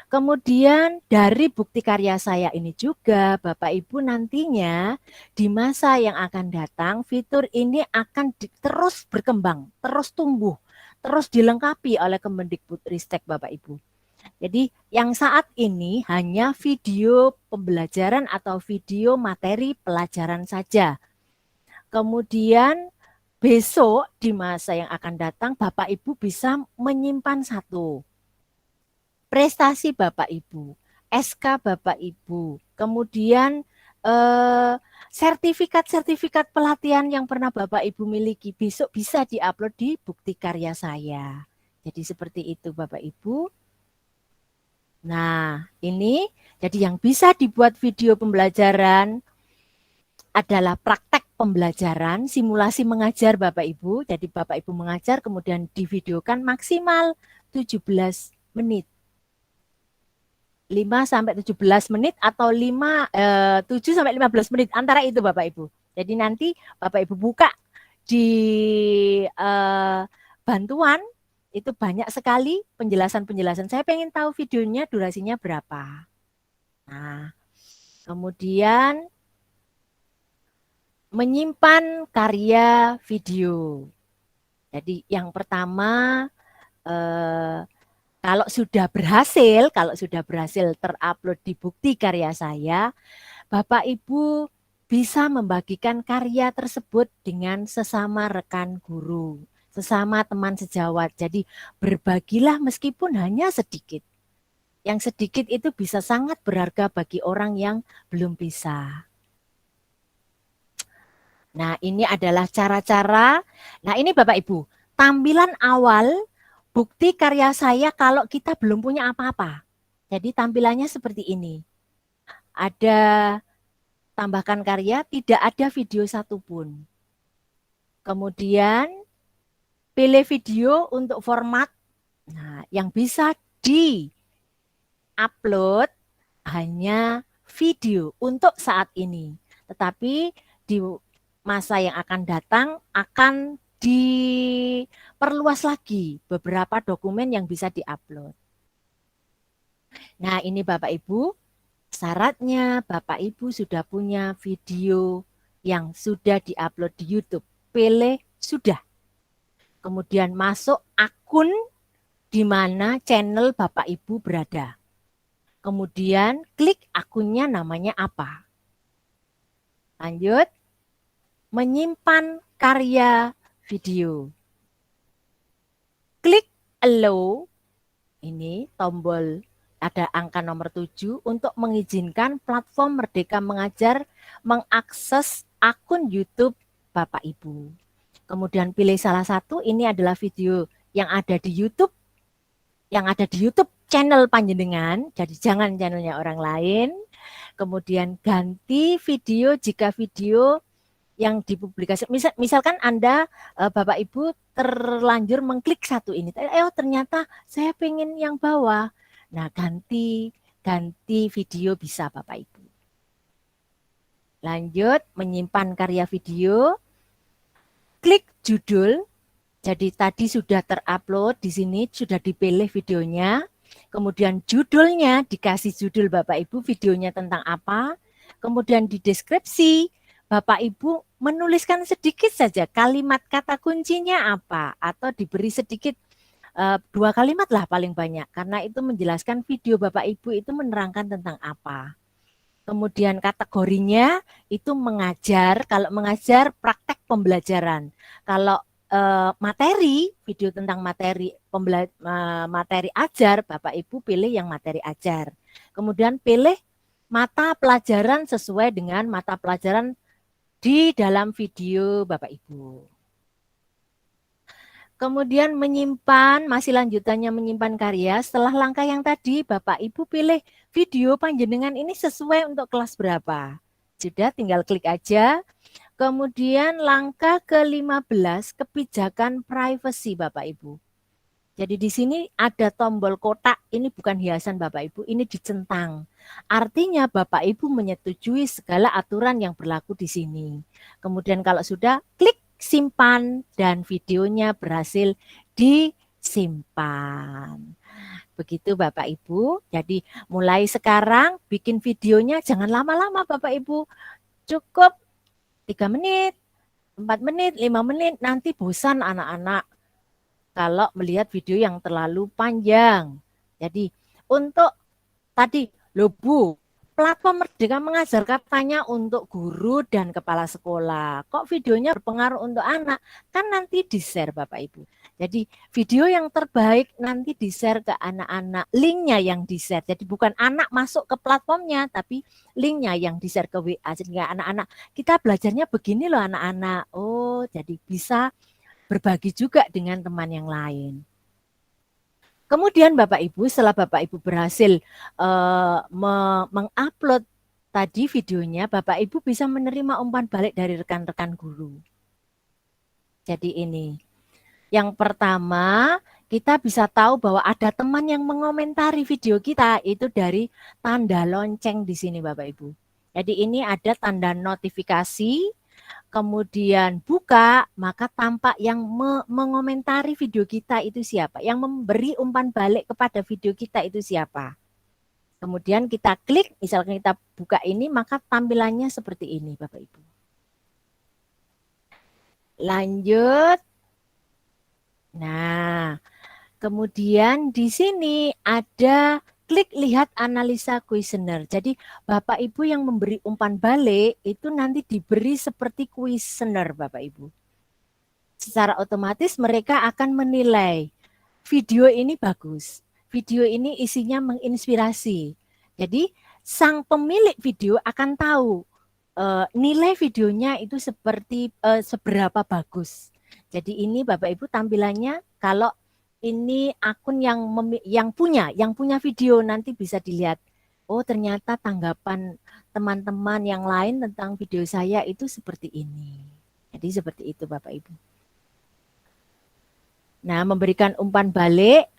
Kemudian dari bukti karya saya ini juga Bapak Ibu nantinya di masa yang akan datang fitur ini akan terus berkembang, terus tumbuh, terus dilengkapi oleh Kemendikbudristek Bapak Ibu. Jadi yang saat ini hanya video pembelajaran atau video materi pelajaran saja. Kemudian besok di masa yang akan datang Bapak Ibu bisa menyimpan satu prestasi Bapak Ibu, SK Bapak Ibu, kemudian sertifikat-sertifikat pelatihan yang pernah Bapak Ibu miliki, besok bisa diupload di bukti karya saya. Jadi seperti itu Bapak Ibu. Nah ini, jadi yang bisa dibuat video pembelajaran adalah praktek pembelajaran, simulasi mengajar Bapak Ibu. Jadi Bapak Ibu mengajar kemudian divideokan maksimal 17 menit. 5-17 menit atau 7-15 menit antara itu Bapak Ibu. Jadi nanti Bapak Ibu buka di bantuan itu banyak sekali penjelasan-penjelasan. Saya pengen tahu videonya durasinya berapa. Nah, kemudian menyimpan karya video. Jadi yang pertama kalau sudah berhasil terupload di bukti karya saya, Bapak Ibu bisa membagikan karya tersebut dengan sesama rekan guru, sesama teman sejawat. Jadi berbagilah meskipun hanya sedikit. Yang sedikit itu bisa sangat berharga bagi orang yang belum bisa. Nah, ini adalah cara-cara. Nah, ini Bapak Ibu, tampilan awal bukti karya saya kalau kita belum punya apa-apa. Jadi tampilannya seperti ini. Ada tambahkan karya, tidak ada video satupun. Kemudian pilih video untuk format. Nah, yang bisa di-upload hanya video untuk saat ini. Tetapi di masa yang akan datang akan diperluas lagi beberapa dokumen yang bisa diupload. Nah, ini Bapak Ibu, syaratnya Bapak Ibu sudah punya video yang sudah diupload di YouTube. Pilih sudah. Kemudian masuk akun di mana channel Bapak Ibu berada. Kemudian klik akunnya namanya apa. Lanjut. Menyimpan karya video. Klik allow, ini tombol ada angka nomor 7 untuk mengizinkan platform Merdeka Mengajar mengakses akun YouTube Bapak Ibu. Kemudian pilih salah satu, ini adalah video yang ada di YouTube, channel panjenengan, jadi jangan channelnya orang lain. Kemudian ganti video jika video yang dipublikasi, misalkan Anda Bapak Ibu terlanjur mengklik satu ini, ternyata saya pengen yang bawah. Nah, ganti video bisa Bapak Ibu. Lanjut menyimpan karya video, klik judul. Jadi tadi sudah terupload di sini, sudah dipilih videonya. Kemudian judulnya dikasih judul Bapak Ibu, videonya tentang apa. Kemudian di deskripsi Bapak Ibu menuliskan sedikit saja kalimat kata kuncinya apa, atau diberi sedikit 2 kalimat lah paling banyak, karena itu menjelaskan video Bapak Ibu itu menerangkan tentang apa. Kemudian kategorinya itu mengajar, kalau mengajar praktek pembelajaran, kalau materi, video tentang materi ajar, Bapak Ibu pilih yang materi ajar. Kemudian pilih mata pelajaran sesuai dengan mata pelajaran di dalam video Bapak Ibu. Kemudian menyimpan, masih lanjutannya menyimpan karya. Setelah langkah yang tadi, Bapak Ibu pilih video panjenengan ini sesuai untuk kelas berapa. Sudah, tinggal klik aja. Kemudian langkah ke-15, kebijakan privacy Bapak Ibu. Jadi di sini ada tombol kotak, ini bukan hiasan Bapak Ibu, ini dicentang. Artinya Bapak Ibu menyetujui segala aturan yang berlaku di sini. Kemudian kalau sudah, klik simpan dan videonya berhasil disimpan. Begitu Bapak Ibu. Jadi mulai sekarang bikin videonya jangan lama-lama Bapak Ibu. Cukup 3 menit, 4 menit, 5 menit, nanti bosan anak-anak kalau melihat video yang terlalu panjang. Jadi untuk tadi, loh Bu, platform Merdeka Mengajar katanya untuk guru dan kepala sekolah. Kok videonya berpengaruh untuk anak? Kan nanti di-share Bapak Ibu. Jadi video yang terbaik nanti di-share ke anak-anak. Linknya yang di-share. Jadi bukan anak masuk ke platformnya, tapi linknya yang di-share ke WA. Sehingga anak-anak, kita belajarnya begini loh anak-anak. Oh, jadi bisa berbagi juga dengan teman yang lain. Kemudian Bapak Ibu, setelah Bapak Ibu berhasil mengupload tadi videonya, Bapak Ibu bisa menerima umpan balik dari rekan-rekan guru. Jadi ini, yang pertama kita bisa tahu bahwa ada teman yang mengomentari video kita itu dari tanda lonceng di sini Bapak Ibu. Jadi ini ada tanda notifikasi. Kemudian buka, maka tampak yang mengomentari video kita itu siapa. Yang memberi umpan balik kepada video kita itu siapa. Kemudian kita klik, misalkan kita buka ini, maka tampilannya seperti ini Bapak Ibu. Lanjut. Nah, kemudian di sini ada klik lihat analisa kuesioner. Jadi Bapak Ibu yang memberi umpan balik itu nanti diberi seperti kuesioner Bapak Ibu. Secara otomatis mereka akan menilai video ini bagus, video ini isinya menginspirasi. Jadi sang pemilik video akan tahu nilai videonya itu seperti seberapa bagus. Jadi ini Bapak Ibu tampilannya kalau ini akun yang punya video nanti bisa dilihat. Oh, ternyata tanggapan teman-teman yang lain tentang video saya itu seperti ini. Jadi seperti itu Bapak Ibu. Nah, memberikan umpan balik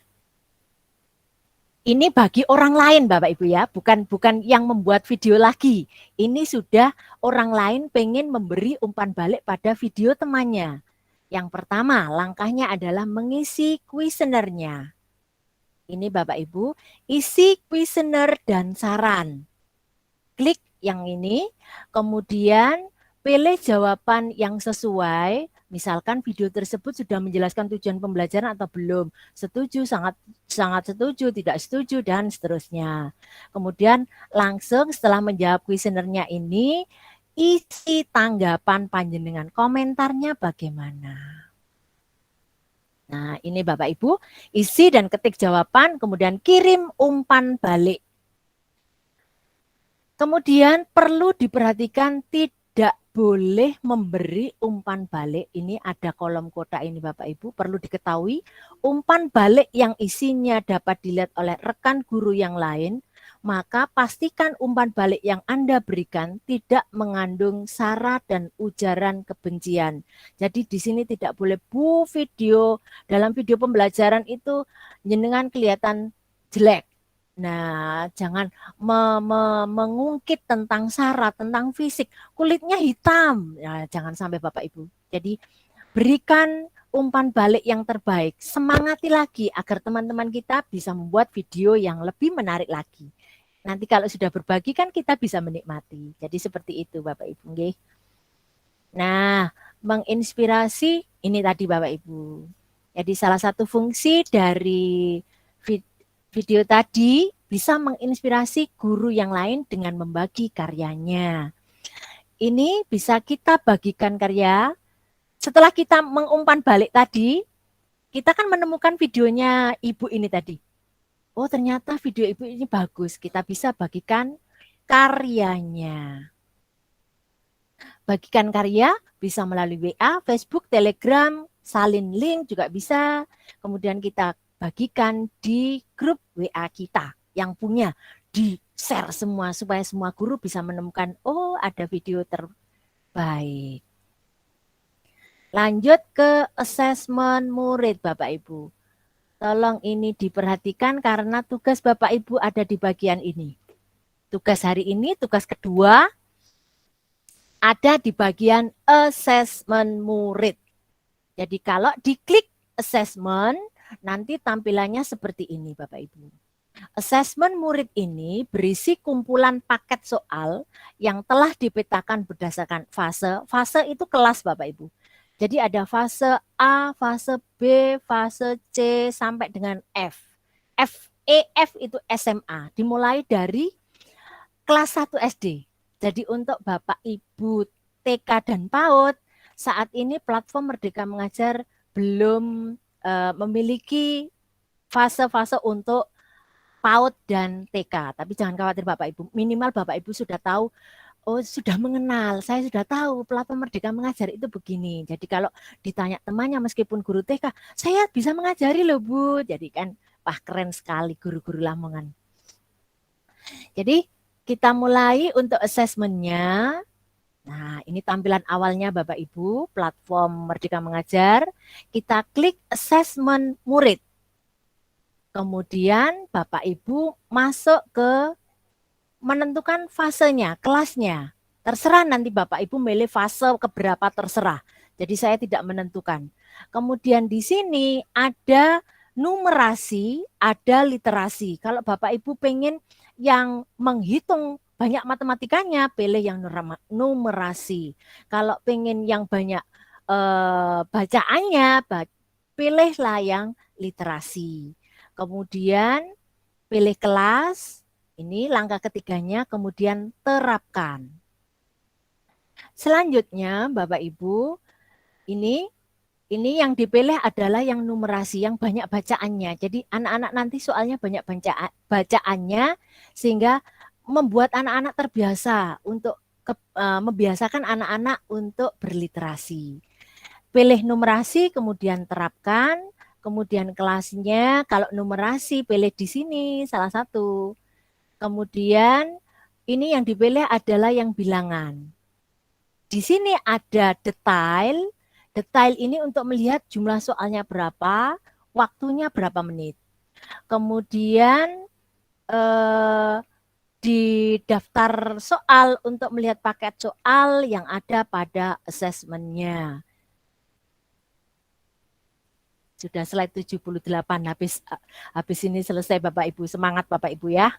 ini bagi orang lain Bapak Ibu ya, bukan yang membuat video lagi. Ini sudah orang lain pengen memberi umpan balik pada video temannya. Yang pertama, langkahnya adalah mengisi kuesionernya. Ini Bapak Ibu, isi kuesioner dan saran. Klik yang ini, kemudian pilih jawaban yang sesuai. Misalkan video tersebut sudah menjelaskan tujuan pembelajaran atau belum. Setuju, sangat setuju, tidak setuju, dan seterusnya. Kemudian langsung setelah menjawab kuesionernya ini, isi tanggapan panjenengan, komentarnya bagaimana. Nah, ini Bapak Ibu, isi dan ketik jawaban, kemudian kirim umpan balik. Kemudian perlu diperhatikan tidak boleh memberi umpan balik. Ini ada kolom kotak ini Bapak Ibu, perlu diketahui umpan balik yang isinya dapat dilihat oleh rekan guru yang lain, maka pastikan umpan balik yang Anda berikan tidak mengandung sara dan ujaran kebencian. Jadi di sini tidak boleh Bu video, dalam video pembelajaran itu jenengan kelihatan jelek. Nah, jangan mengungkit tentang sara, tentang fisik, kulitnya hitam. Nah, jangan sampai Bapak Ibu. Jadi berikan umpan balik yang terbaik. Semangati lagi agar teman-teman kita bisa membuat video yang lebih menarik lagi. Nanti kalau sudah berbagi kan kita bisa menikmati. Jadi seperti itu Bapak Ibu. Nah, menginspirasi ini tadi Bapak Ibu. Jadi salah satu fungsi dari video tadi bisa menginspirasi guru yang lain dengan membagi karyanya. Ini bisa kita bagikan karya setelah kita mengumpan balik tadi, kita kan menemukan videonya ibu ini tadi. Oh, ternyata video ibu ini bagus. Kita bisa bagikan karyanya. Bagikan karya bisa melalui WA, Facebook, Telegram, salin link juga bisa. Kemudian kita bagikan di grup WA kita yang punya, di-share semua supaya semua guru bisa menemukan, oh ada video terbaik. Lanjut ke asesmen murid Bapak Ibu. Tolong ini diperhatikan karena tugas Bapak Ibu ada di bagian ini. Tugas hari ini, tugas kedua, ada di bagian asesmen murid. Jadi kalau diklik asesmen, nanti tampilannya seperti ini Bapak Ibu. Asesmen murid ini berisi kumpulan paket soal yang telah dipetakan berdasarkan fase. Fase itu kelas Bapak Ibu. Jadi ada fase A, fase B, fase C, sampai dengan F. F itu SMA, dimulai dari kelas 1 SD. Jadi untuk Bapak Ibu TK dan PAUD, saat ini platform Merdeka Mengajar belum memiliki fase-fase untuk PAUD dan TK. Tapi jangan khawatir Bapak Ibu, minimal Bapak Ibu sudah tahu, oh sudah mengenal, saya sudah tahu platform Merdeka Mengajar itu begini. Jadi kalau ditanya temannya meskipun guru TK, saya bisa mengajari loh Bu. Jadi kan, wah keren sekali guru-guru Lamongan. Jadi kita mulai untuk asesmennya. Nah, ini tampilan awalnya Bapak Ibu, platform Merdeka Mengajar. Kita klik asesmen murid. Kemudian Bapak Ibu masuk ke menentukan fasenya, kelasnya. Terserah nanti Bapak Ibu milih fase keberapa terserah. Jadi saya tidak menentukan. Kemudian di sini ada numerasi, ada literasi. Kalau Bapak Ibu pengen yang menghitung banyak matematikanya, pilih yang numerasi. Kalau pengen yang banyak bacaannya, pilihlah yang literasi. Kemudian pilih kelas, ini langkah ketiganya, kemudian terapkan. Selanjutnya Bapak Ibu, ini yang dipilih adalah yang numerasi, yang banyak bacaannya. Jadi anak-anak nanti soalnya banyak bacaannya, sehingga membuat anak-anak terbiasa untuk membiasakan anak-anak untuk berliterasi. Pilih numerasi, kemudian terapkan, kemudian kelasnya, kalau numerasi pilih di sini salah satu. Kemudian ini yang dipilih adalah yang bilangan. Di sini ada detail. Detail ini untuk melihat jumlah soalnya berapa, waktunya berapa menit. Kemudian di daftar soal untuk melihat paket soal yang ada pada asesmennya. Sudah slide 78, habis ini selesai Bapak Ibu. Semangat Bapak Ibu ya.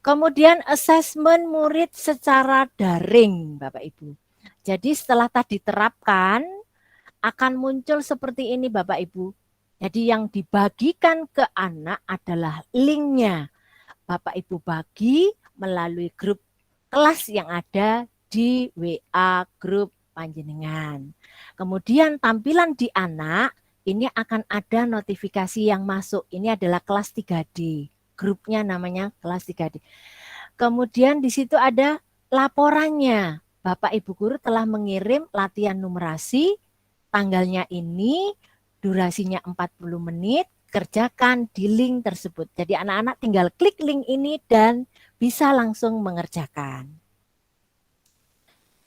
Kemudian asesmen murid secara daring Bapak Ibu. Jadi setelah tadi terapkan, akan muncul seperti ini Bapak Ibu. Jadi yang dibagikan ke anak adalah linknya. Bapak Ibu bagi melalui grup kelas yang ada di WA grup panjenengan. Kemudian tampilan di anak, ini akan ada notifikasi yang masuk. Ini adalah kelas 3D. Grupnya namanya kelas 3D. Kemudian di situ ada laporannya. Bapak Ibu guru telah mengirim latihan numerasi, tanggalnya ini, durasinya 40 menit, kerjakan di link tersebut. Jadi anak-anak tinggal klik link ini dan bisa langsung mengerjakan.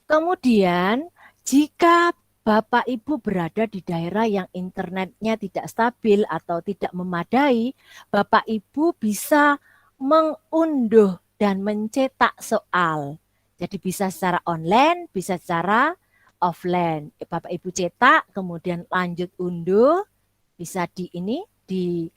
Kemudian jika Bapak Ibu berada di daerah yang internetnya tidak stabil atau tidak memadai, Bapak Ibu bisa mengunduh dan mencetak soal. Jadi bisa secara online, bisa secara offline. Bapak Ibu cetak, kemudian lanjut unduh, bisa di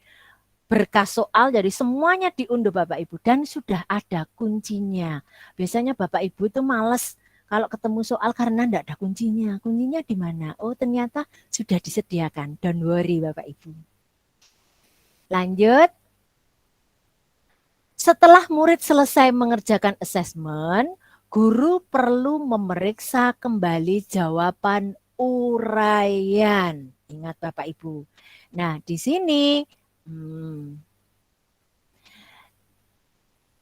berkas soal, jadi semuanya diunduh Bapak Ibu dan sudah ada kuncinya. Biasanya Bapak Ibu itu males kalau ketemu soal karena enggak ada kuncinya. Kuncinya di mana? Oh, ternyata sudah disediakan. Don't worry Bapak Ibu. Lanjut. Setelah murid selesai mengerjakan asesmen, guru perlu memeriksa kembali jawaban uraian. Ingat Bapak Ibu. Nah, di sini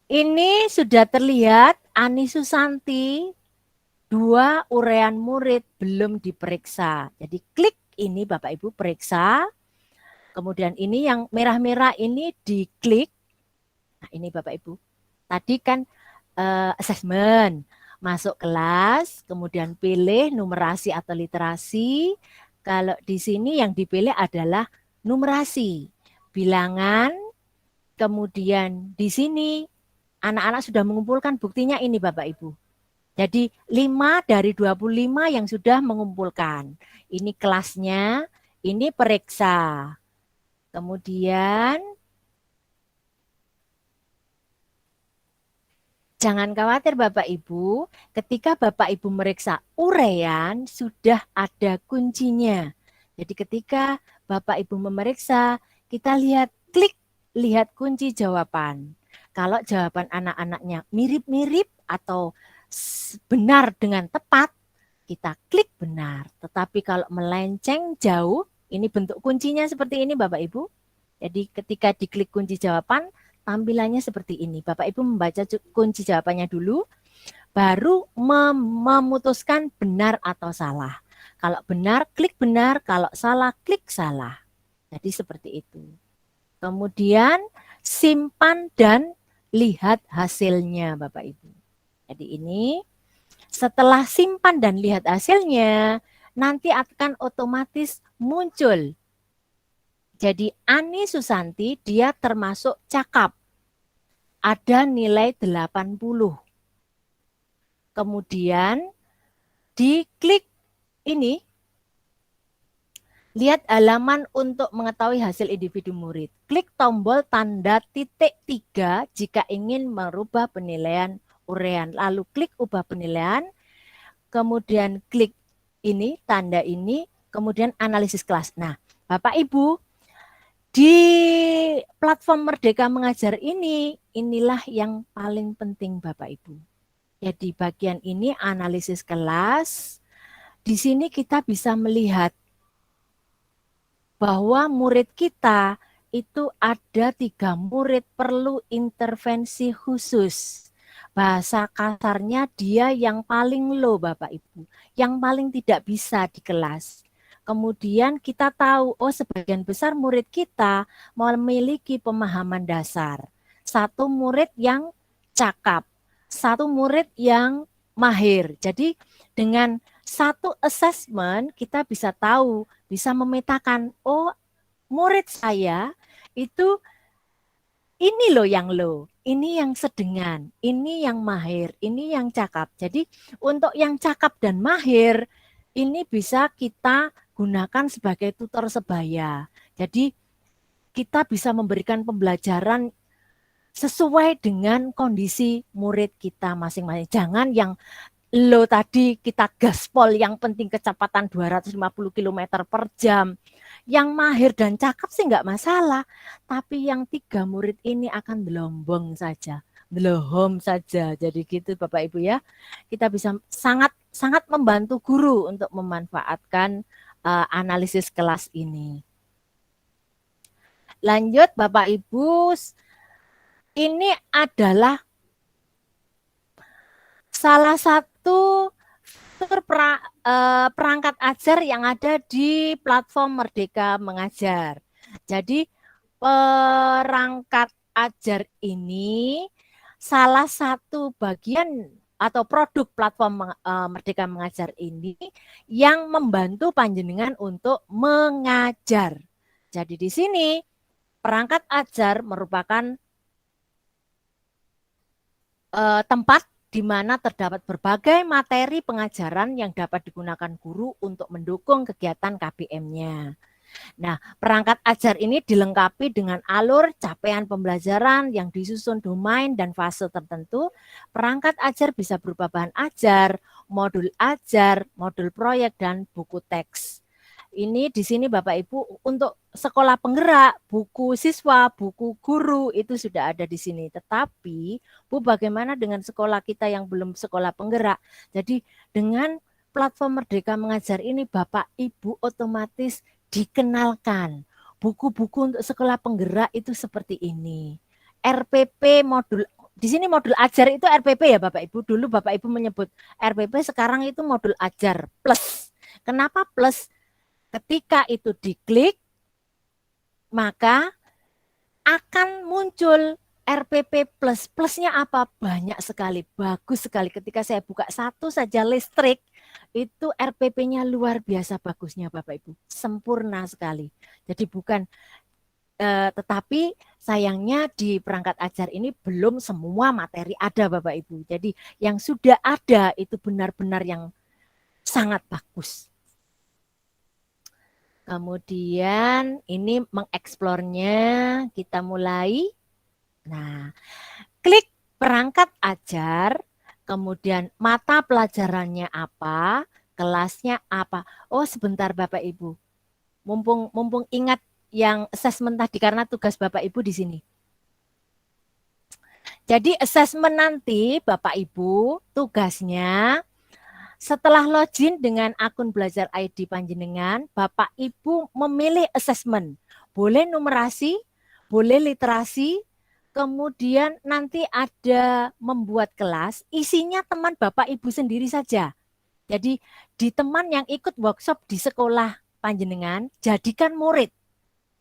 ini sudah terlihat Ani Susanti 2 uraian murid belum diperiksa. Jadi klik ini Bapak Ibu periksa. Kemudian ini yang merah-merah ini diklik. Nah, ini Bapak Ibu. Tadi kan assessment, masuk kelas, kemudian pilih numerasi atau literasi. Kalau di sini yang dipilih adalah numerasi, bilangan. Kemudian di sini anak-anak sudah mengumpulkan buktinya ini Bapak Ibu. Jadi 5 dari 25 yang sudah mengumpulkan. Ini kelasnya, ini periksa. Kemudian jangan khawatir Bapak Ibu, ketika Bapak Ibu meriksa uraian sudah ada kuncinya. Jadi ketika Bapak Ibu memeriksa, kita klik lihat kunci jawaban. Kalau jawaban anak-anaknya mirip-mirip atau benar dengan tepat, kita klik benar. Tetapi kalau melenceng jauh, ini bentuk kuncinya seperti ini Bapak Ibu. Jadi ketika diklik kunci jawaban, tampilannya seperti ini. Bapak Ibu membaca kunci jawabannya dulu, baru memutuskan benar atau salah. Kalau benar, klik benar. Kalau salah, klik salah. Jadi seperti itu. Kemudian simpan dan lihat hasilnya Bapak Ibu. Jadi ini setelah simpan dan lihat hasilnya, nanti akan otomatis muncul. Jadi Ani Susanti dia termasuk cakap. Ada nilai 80. Kemudian diklik ini, lihat halaman untuk mengetahui hasil individu murid. Klik tombol tanda titik 3 jika ingin merubah penilaian uraian. Lalu klik ubah penilaian, kemudian klik ini, tanda ini, kemudian analisis kelas. Nah, Bapak Ibu, di platform Merdeka Mengajar ini, inilah yang paling penting Bapak Ibu. Jadi bagian ini analisis kelas. Di sini kita bisa melihat bahwa murid kita itu ada 3 murid perlu intervensi khusus. Bahasa kasarnya dia yang paling low Bapak Ibu, yang paling tidak bisa di kelas. Kemudian kita tahu, oh sebagian besar murid kita memiliki pemahaman dasar. 1 murid yang cakap, 1 murid yang mahir. Jadi dengan 1 assessment kita bisa tahu, bisa memetakan, oh murid saya itu ini loh yang low, ini yang sedengan, ini yang mahir, ini yang cakap. Jadi untuk yang cakap dan mahir, ini bisa kita gunakan sebagai tutor sebaya. Jadi kita bisa memberikan pembelajaran sesuai dengan kondisi murid kita masing-masing. Jangan yang low tadi kita gaspol, yang penting kecepatan 250 km per jam. Yang mahir dan cakap sih enggak masalah. Tapi yang 3 murid ini akan belombong saja. Belohom saja. Jadi gitu Bapak Ibu ya. Kita bisa sangat membantu guru untuk memanfaatkan analisis kelas ini. Lanjut Bapak Ibu, ini adalah salah satu perangkat ajar yang ada di platform Merdeka Mengajar. Jadi perangkat ajar ini salah satu bagian atau produk platform Merdeka Mengajar ini yang membantu panjenengan untuk mengajar. Jadi di sini perangkat ajar merupakan tempat di mana terdapat berbagai materi pengajaran yang dapat digunakan guru untuk mendukung kegiatan KBM-nya. Nah, perangkat ajar ini dilengkapi dengan alur capaian pembelajaran yang disusun domain dan fase tertentu. Perangkat ajar bisa berupa bahan ajar, modul proyek, dan buku teks. Ini di sini Bapak Ibu untuk sekolah penggerak, buku siswa, buku guru itu sudah ada di sini. Tetapi Bu, bagaimana dengan sekolah kita yang belum sekolah penggerak? Jadi dengan platform Merdeka Mengajar ini Bapak Ibu otomatis dikenalkan. Buku-buku untuk sekolah penggerak itu seperti ini. RPP modul, di sini modul ajar itu RPP ya Bapak Ibu. Dulu Bapak Ibu menyebut RPP, sekarang itu modul ajar plus. Kenapa plus? Ketika itu diklik, maka akan muncul RPP plus. Plusnya apa? Banyak sekali, bagus sekali. Ketika saya buka satu saja listrik, itu RPP-nya luar biasa bagusnya Bapak Ibu. Sempurna sekali. Jadi bukan, tetapi sayangnya di perangkat ajar ini belum semua materi ada Bapak Ibu. Jadi yang sudah ada itu benar-benar yang sangat bagus. Kemudian ini mengeksplornya, kita mulai. Nah, klik perangkat ajar, kemudian mata pelajarannya apa, kelasnya apa. Oh, sebentar Bapak Ibu. Mumpung ingat yang assessment tadi karena tugas Bapak Ibu di sini. Jadi assessment nanti Bapak Ibu tugasnya setelah login dengan akun Belajar ID Panjenengan, Bapak Ibu memilih assessment. Boleh numerasi, boleh literasi, kemudian nanti ada membuat kelas, isinya teman Bapak Ibu sendiri saja. Jadi di teman yang ikut workshop di sekolah Panjenengan, jadikan murid.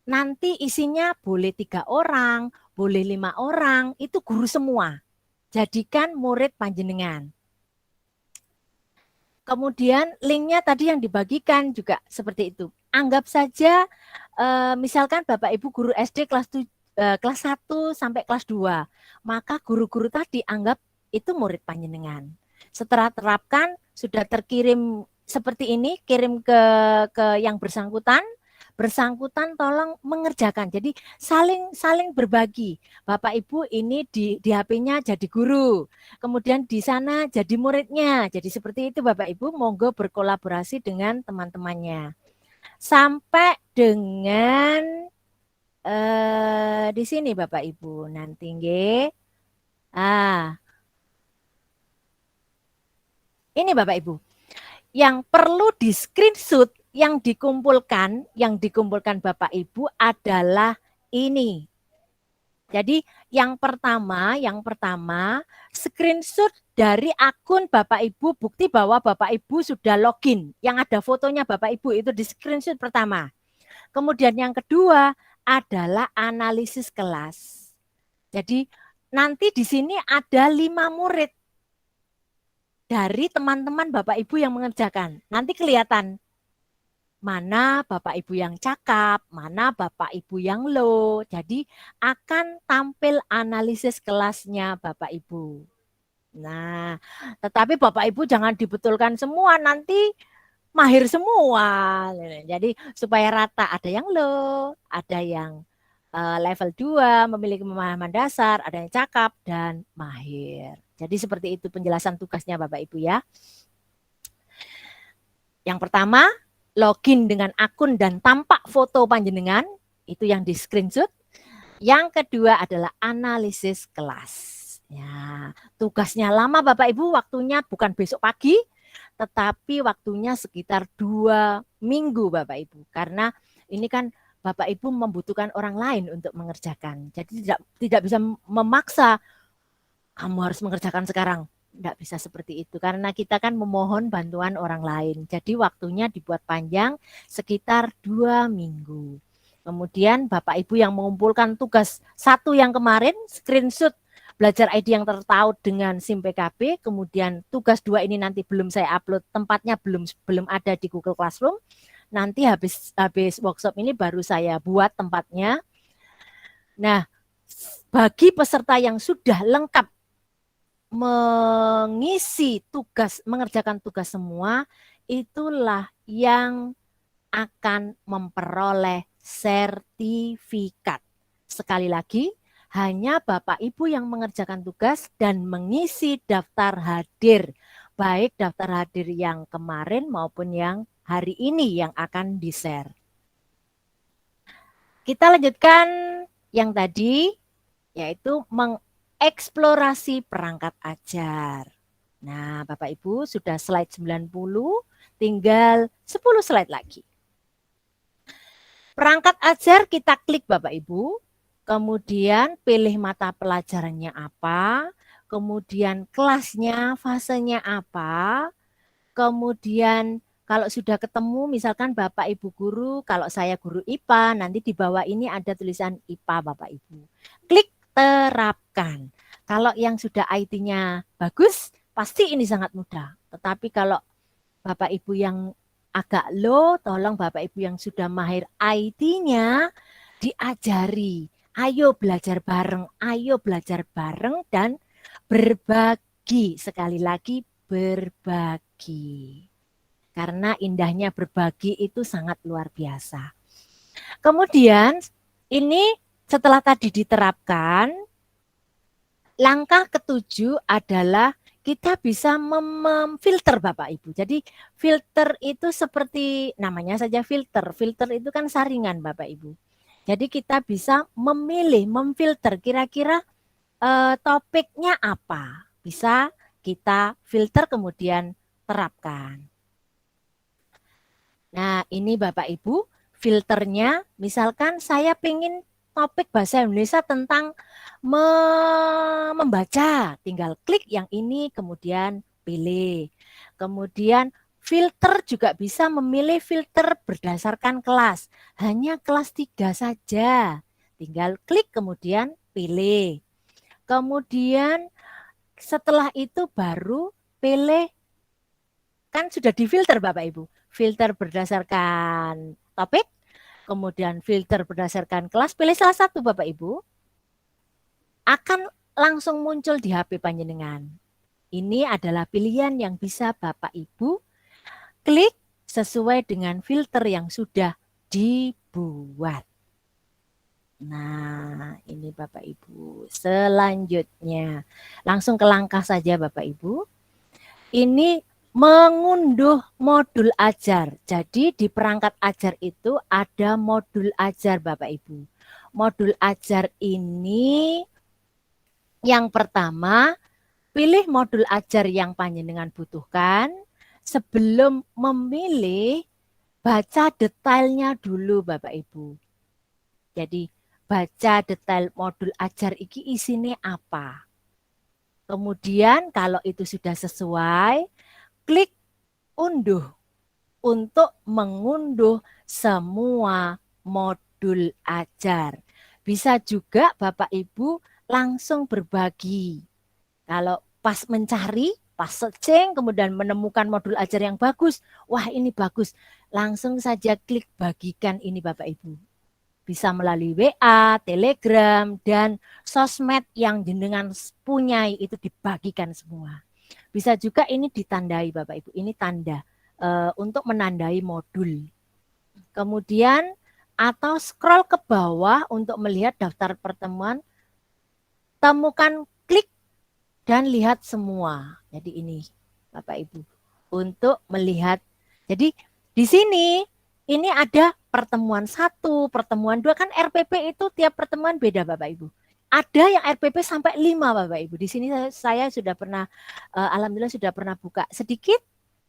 Nanti isinya boleh 3 orang, boleh 5 orang, itu guru semua. Jadikan murid Panjenengan. Kemudian linknya tadi yang dibagikan juga seperti itu. Anggap saja misalkan Bapak Ibu guru SD kelas 1 sampai kelas 2, maka guru-guru tadi anggap itu murid Panjenengan. Setelah terapkan, sudah terkirim seperti ini, kirim ke yang bersangkutan tolong mengerjakan. Jadi saling berbagi. Bapak Ibu ini di HP-nya jadi guru, kemudian di sana jadi muridnya. Jadi seperti itu Bapak Ibu, monggo berkolaborasi dengan teman-temannya. Sampai dengan di sini Bapak Ibu nanti nggih. Ini Bapak Ibu. Yang perlu di screenshot yang dikumpulkan Bapak Ibu adalah ini. Jadi yang pertama screenshot dari akun Bapak Ibu, bukti bahwa Bapak Ibu sudah login. Yang ada fotonya Bapak Ibu itu di screenshot pertama. Kemudian yang kedua adalah analisis kelas. Jadi nanti di sini ada 5 murid dari teman-teman Bapak Ibu yang mengerjakan. Nanti kelihatan mana Bapak Ibu yang cakap, mana Bapak Ibu yang low. Jadi akan tampil analisis kelasnya Bapak Ibu. Nah, tetapi Bapak Ibu jangan dibetulkan semua, nanti mahir semua. Jadi supaya rata, ada yang low, ada yang level 2, memiliki pemahaman dasar, ada yang cakap, dan mahir. Jadi seperti itu penjelasan tugasnya Bapak Ibu ya. Yang pertama, login dengan akun dan tampak foto Panjenengan, itu yang di screenshot. Yang kedua adalah analisis kelas. Ya, tugasnya lama Bapak Ibu, waktunya bukan besok pagi, tetapi waktunya sekitar 2 minggu Bapak Ibu. Karena ini kan Bapak Ibu membutuhkan orang lain untuk mengerjakan. Jadi tidak bisa memaksa kamu harus mengerjakan sekarang. Tidak bisa seperti itu karena kita kan memohon bantuan orang lain. Jadi waktunya dibuat panjang sekitar 2 minggu. Kemudian Bapak Ibu yang mengumpulkan tugas 1 yang kemarin, screenshot Belajar ID yang tertaut dengan SIM PKB, kemudian tugas 2 ini nanti belum saya upload, tempatnya belum ada di Google Classroom. Nanti habis workshop ini baru saya buat tempatnya. Nah, bagi peserta yang sudah lengkap mengisi tugas, mengerjakan tugas semua, itulah yang akan memperoleh sertifikat. Sekali lagi, hanya Bapak Ibu yang mengerjakan tugas dan mengisi daftar hadir, baik daftar hadir yang kemarin maupun yang hari ini yang akan di-share. Kita lanjutkan yang tadi, yaitu mengeksplorasi perangkat ajar. Nah, Bapak Ibu sudah slide 90, tinggal 10 slide lagi. Perangkat ajar kita klik Bapak Ibu, kemudian pilih mata pelajarannya apa, kemudian kelasnya, fasenya apa, kemudian kalau sudah ketemu misalkan Bapak Ibu guru, kalau saya guru IPA, nanti di bawah ini ada tulisan IPA Bapak Ibu. Klik terapkan. Kalau yang sudah IT-nya bagus, pasti ini sangat mudah. Tetapi kalau Bapak Ibu yang agak low, tolong Bapak Ibu yang sudah mahir IT-nya diajari. Ayo belajar bareng dan berbagi. Sekali lagi berbagi. Karena indahnya berbagi itu sangat luar biasa. Kemudian ini setelah tadi diterapkan, langkah ketujuh adalah kita bisa memfilter Bapak Ibu. Jadi filter itu seperti namanya saja filter. Filter itu kan saringan Bapak Ibu. Jadi kita bisa memilih, memfilter kira-kira topiknya apa. Bisa kita filter kemudian terapkan. Nah ini Bapak Ibu filternya, misalkan saya ingin topik bahasa Indonesia tentang membaca, tinggal klik yang ini kemudian pilih. Kemudian filter juga bisa memilih filter berdasarkan kelas. Hanya kelas 3 saja. Tinggal klik kemudian pilih. Kemudian setelah itu baru pilih, kan sudah difilter Bapak Ibu. Filter berdasarkan topik, kemudian filter berdasarkan kelas, pilih salah satu Bapak Ibu, akan langsung muncul di HP panjenengan. Ini adalah pilihan yang bisa Bapak Ibu klik sesuai dengan filter yang sudah dibuat. Nah, ini Bapak Ibu. Selanjutnya, langsung ke langkah saja Bapak Ibu. Ini mengunduh modul ajar. Jadi di perangkat ajar itu ada modul ajar Bapak Ibu. Modul ajar ini yang pertama, pilih modul ajar yang panjenengan butuhkan. Sebelum memilih, baca detailnya dulu Bapak Ibu. Jadi baca detail modul ajar iki isine apa. Kemudian kalau itu sudah sesuai, klik unduh untuk mengunduh semua modul ajar. Bisa juga Bapak Ibu langsung berbagi. Kalau pas mencari, pas searching, kemudian menemukan modul ajar yang bagus, wah ini bagus, langsung saja klik bagikan ini Bapak Ibu. Bisa melalui WA, Telegram, dan sosmed yang jenengan punyai itu dibagikan semua. Bisa juga ini ditandai Bapak Ibu, ini tanda untuk menandai modul. Kemudian atau scroll ke bawah untuk melihat daftar pertemuan, temukan klik dan lihat semua. Jadi ini Bapak Ibu untuk melihat. Jadi di sini ini ada pertemuan 1, pertemuan 2, kan RPP itu tiap pertemuan beda Bapak Ibu. Ada yang RPP sampai 5 Bapak Ibu. Di sini saya sudah pernah, alhamdulillah sudah pernah buka sedikit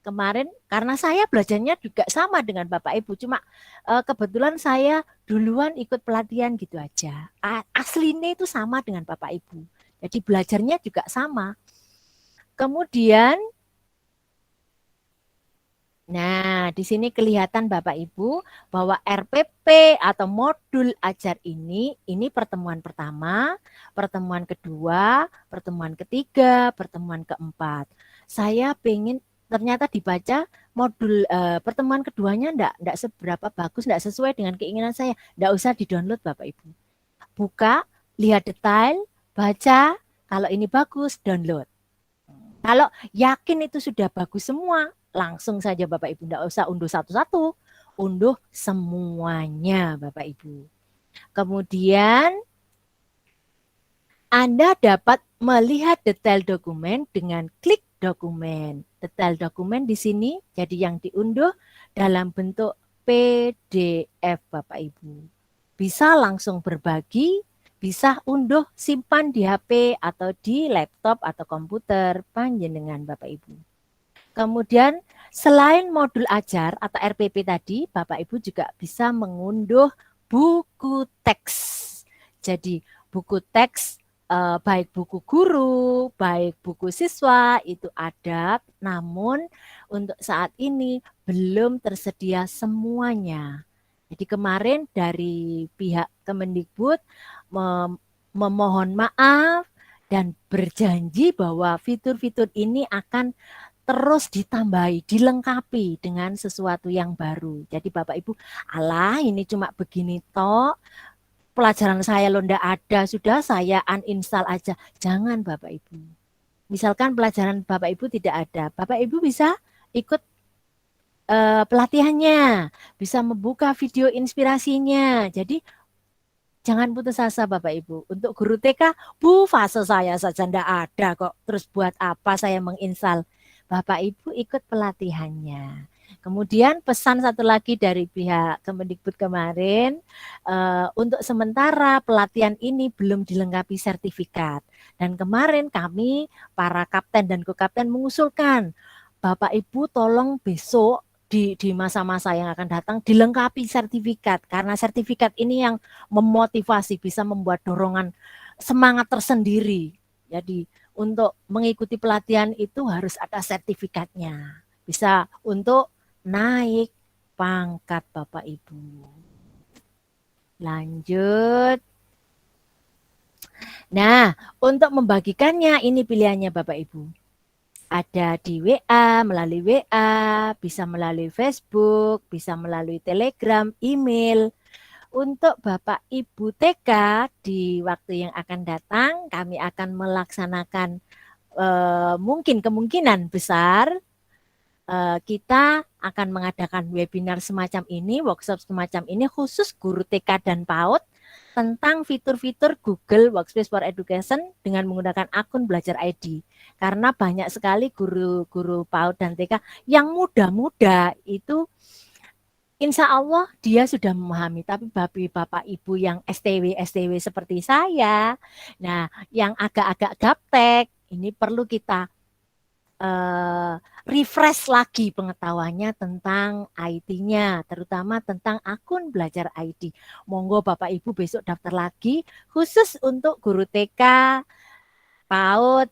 kemarin, karena saya belajarnya juga sama dengan Bapak Ibu. Cuma kebetulan saya duluan ikut pelatihan gitu aja. Aslinya itu sama dengan Bapak Ibu. Jadi belajarnya juga sama. Kemudian, nah di sini kelihatan Bapak Ibu bahwa RPP atau modul ajar ini pertemuan pertama, pertemuan kedua, pertemuan ketiga, pertemuan keempat. Saya pengen ternyata dibaca modul pertemuan keduanya enggak seberapa bagus, enggak sesuai dengan keinginan saya. Enggak usah di-download Bapak Ibu. Buka, lihat detail, baca, kalau ini bagus, download. Kalau yakin itu sudah bagus semua, langsung saja Bapak Ibu, tidak usah unduh satu-satu, unduh semuanya Bapak Ibu. Kemudian Anda dapat melihat detail dokumen dengan klik dokumen. Detail dokumen di sini jadi yang diunduh dalam bentuk PDF Bapak Ibu. Bisa langsung berbagi, bisa unduh simpan di HP atau di laptop atau komputer panjenengan Bapak Ibu. Kemudian selain modul ajar atau RPP tadi, Bapak Ibu juga bisa mengunduh buku teks. Jadi buku teks baik buku guru, baik buku siswa itu ada, namun untuk saat ini belum tersedia semuanya. Jadi kemarin dari pihak Kemendikbud memohon maaf dan berjanji bahwa fitur-fitur ini akan terus ditambahi, dilengkapi dengan sesuatu yang baru. Jadi Bapak Ibu, alah ini cuma begini toh, pelajaran saya lo ndak ada, sudah saya uninstall aja. Jangan Bapak Ibu. Misalkan pelajaran Bapak Ibu tidak ada, Bapak Ibu bisa ikut pelatihannya, bisa membuka video inspirasinya. Jadi jangan putus asa Bapak Ibu. Untuk guru TK, Bu, fase saya saja ndak ada kok. Terus buat apa saya menginstal? Bapak Ibu ikut pelatihannya. Kemudian pesan satu lagi dari pihak Kemendikbud kemarin, untuk sementara pelatihan ini belum dilengkapi sertifikat. Dan kemarin kami para kapten dan kokapten mengusulkan, Bapak Ibu tolong besok di masa-masa yang akan datang dilengkapi sertifikat. Karena sertifikat ini yang memotivasi, bisa membuat dorongan semangat tersendiri. Jadi untuk mengikuti pelatihan itu harus ada sertifikatnya. Bisa untuk naik pangkat Bapak Ibu. Lanjut. Nah, untuk membagikannya ini pilihannya Bapak Ibu. Ada di WA, melalui WA, bisa melalui Facebook, bisa melalui Telegram, email. Untuk Bapak Ibu TK di waktu yang akan datang, kami akan melaksanakan mungkin kemungkinan besar kita akan mengadakan webinar semacam ini, workshop semacam ini khusus guru TK dan PAUD tentang fitur-fitur Google Workspace for Education dengan menggunakan akun Belajar ID. Karena banyak sekali guru-guru PAUD dan TK yang muda-muda itu insya Allah dia sudah memahami, tapi Bapak Ibu yang STW seperti saya, nah yang agak-agak gaptek, ini perlu kita refresh lagi pengetahuannya tentang IT-nya, terutama tentang akun Belajar ID. Monggo Bapak Ibu besok daftar lagi, khusus untuk guru TK, PAUD,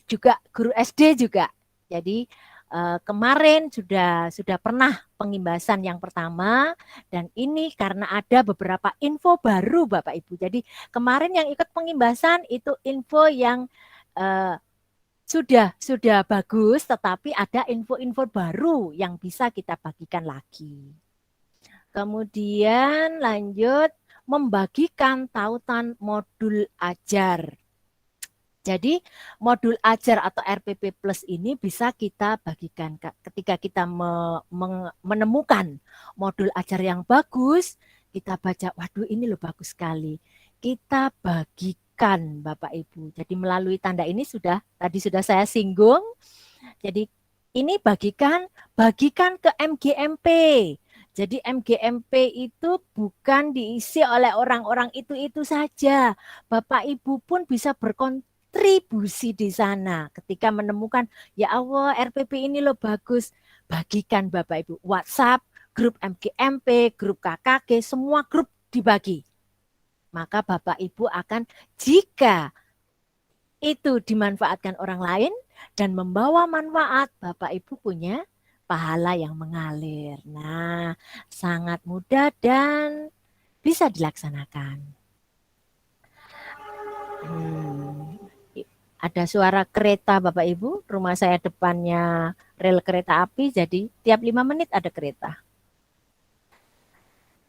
juga guru SD juga. Jadi kemarin sudah pernah pengimbasan yang pertama dan ini karena ada beberapa info baru Bapak Ibu. Jadi kemarin yang ikut pengimbasan itu info yang sudah bagus, tetapi ada info-info baru yang bisa kita bagikan lagi. Kemudian lanjut membagikan tautan modul ajar. Jadi modul ajar atau RPP Plus ini bisa kita bagikan ketika kita menemukan modul ajar yang bagus, kita baca, waduh ini loh bagus sekali. Kita bagikan Bapak Ibu. Jadi melalui tanda ini tadi sudah saya singgung. Jadi ini bagikan ke MGMP. Jadi MGMP itu bukan diisi oleh orang-orang itu saja. Bapak Ibu pun bisa berkontribusi di sana. Ketika menemukan, ya Allah RPP ini loh bagus. Bagikan Bapak Ibu. WhatsApp, grup MGMP, grup KKG, semua grup dibagi. Maka Bapak Ibu akan, jika itu dimanfaatkan orang lain dan membawa manfaat, Bapak Ibu punya pahala yang mengalir. Nah, sangat mudah dan bisa dilaksanakan. Ada suara kereta Bapak Ibu, rumah saya depannya rel kereta api, jadi tiap 5 menit ada kereta.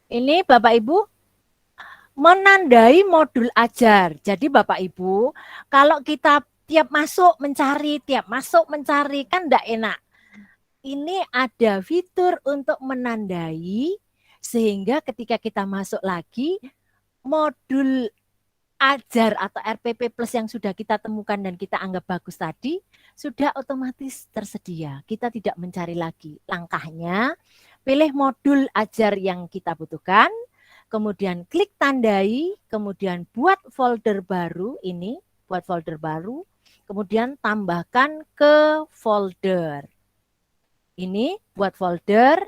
Ini Bapak Ibu menandai modul ajar. Jadi Bapak Ibu, kalau kita tiap masuk mencari kan enggak enak. Ini ada fitur untuk menandai sehingga ketika kita masuk lagi modul ajar atau RPP Plus yang sudah kita temukan dan kita anggap bagus tadi sudah otomatis tersedia. Kita tidak mencari lagi. Langkahnya pilih modul ajar yang kita butuhkan. kemudian klik tandai, kemudian buat folder baru ini, buat folder baru, kemudian tambahkan ke folder. Ini buat folder,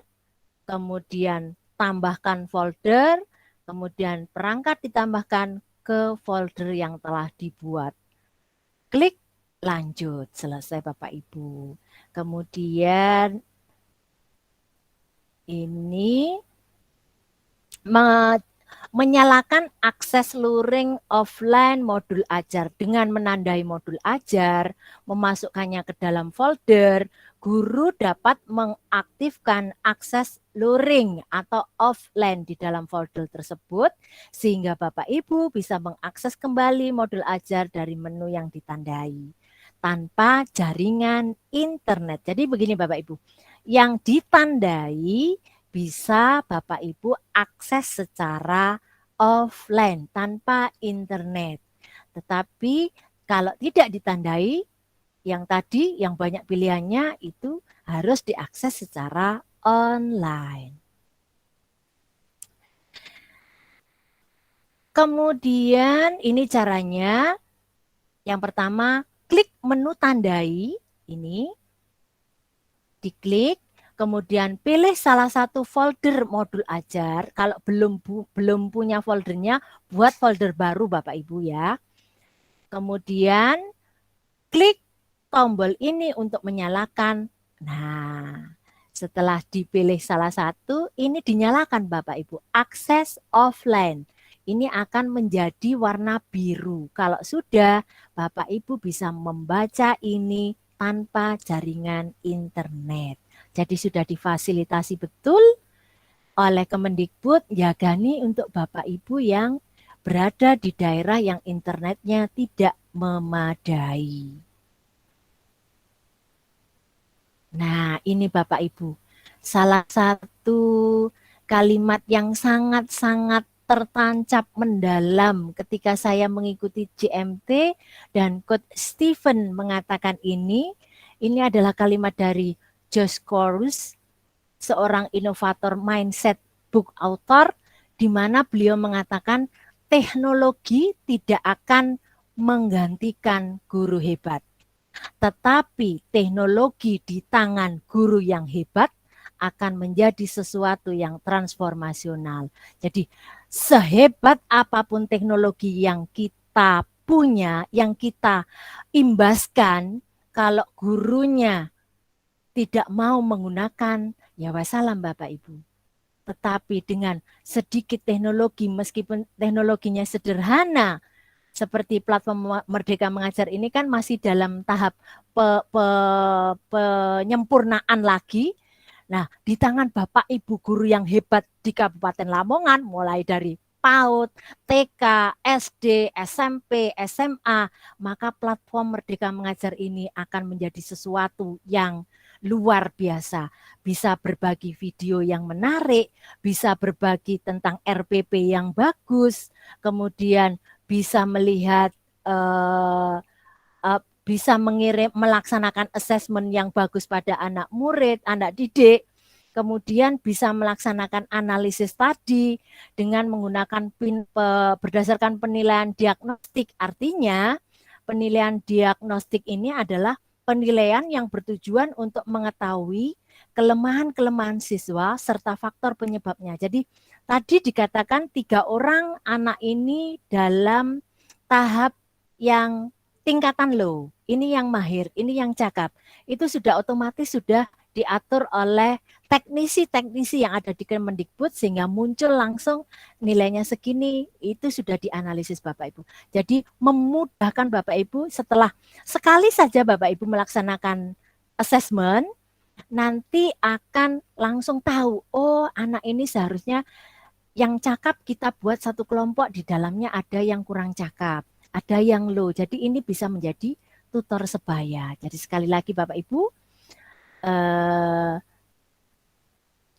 kemudian tambahkan folder, kemudian perangkat ditambahkan ke folder yang telah dibuat. Klik lanjut, selesai Bapak Ibu. Kemudian ini menyalakan akses luring offline modul ajar dengan menandai modul ajar, memasukkannya ke dalam folder, guru dapat mengaktifkan akses luring atau offline di dalam folder tersebut sehingga Bapak Ibu bisa mengakses kembali modul ajar dari menu yang ditandai tanpa jaringan internet. Jadi begini Bapak Ibu, yang ditandai bisa Bapak Ibu akses secara offline tanpa internet. Tetapi kalau tidak ditandai, yang tadi yang banyak pilihannya itu harus diakses secara online. Kemudian ini caranya. Yang pertama, klik menu tandai ini. Diklik. Kemudian pilih salah satu folder modul ajar. Kalau belum punya foldernya, buat folder baru Bapak Ibu ya. Kemudian klik tombol ini untuk menyalakan. Nah, setelah dipilih salah satu, ini dinyalakan Bapak Ibu. Akses offline. Ini akan menjadi warna biru. Kalau sudah, Bapak Ibu bisa membaca ini tanpa jaringan internet. Jadi sudah difasilitasi betul oleh Kemendikbud Yagani untuk Bapak Ibu yang berada di daerah yang internetnya tidak memadai. Nah, ini Bapak Ibu, salah satu kalimat yang sangat-sangat tertancap mendalam ketika saya mengikuti JMT dan Coach Stephen mengatakan ini adalah kalimat dari Josh Corus, seorang inovator mindset book author, di mana beliau mengatakan teknologi tidak akan menggantikan guru hebat. Tetapi teknologi di tangan guru yang hebat akan menjadi sesuatu yang transformasional. Jadi sehebat apapun teknologi yang kita punya, yang kita imbaskan, kalau gurunya tidak mau menggunakan, ya wassalam Bapak Ibu. Tetapi dengan sedikit teknologi, meskipun teknologinya sederhana, seperti platform Merdeka Mengajar ini kan masih dalam tahap penyempurnaan lagi. Nah, di tangan Bapak Ibu guru yang hebat di Kabupaten Lamongan, mulai dari PAUD, TK, SD, SMP, SMA, maka platform Merdeka Mengajar ini akan menjadi sesuatu yang luar biasa. Bisa berbagi video yang menarik, bisa berbagi tentang RPP yang bagus, kemudian bisa melihat, bisa melaksanakan assessment yang bagus pada anak murid, anak didik, kemudian bisa melaksanakan analisis tadi dengan menggunakan berdasarkan penilaian diagnostik. Artinya penilaian diagnostik ini adalah penilaian yang bertujuan untuk mengetahui kelemahan-kelemahan siswa serta faktor penyebabnya. Jadi tadi dikatakan 3 orang anak ini dalam tahap yang tingkatan low, ini yang mahir, ini yang cakap. Itu sudah otomatis sudah diatur oleh teknisi-teknisi yang ada di Kemendikbud sehingga muncul langsung nilainya segini, itu sudah dianalisis Bapak Ibu. Jadi memudahkan Bapak Ibu setelah sekali saja Bapak Ibu melaksanakan assessment, nanti akan langsung tahu, oh anak ini seharusnya yang cakap kita buat satu kelompok, di dalamnya ada yang kurang cakap, ada yang low. Jadi ini bisa menjadi tutor sebaya. Jadi sekali lagi Bapak Ibu,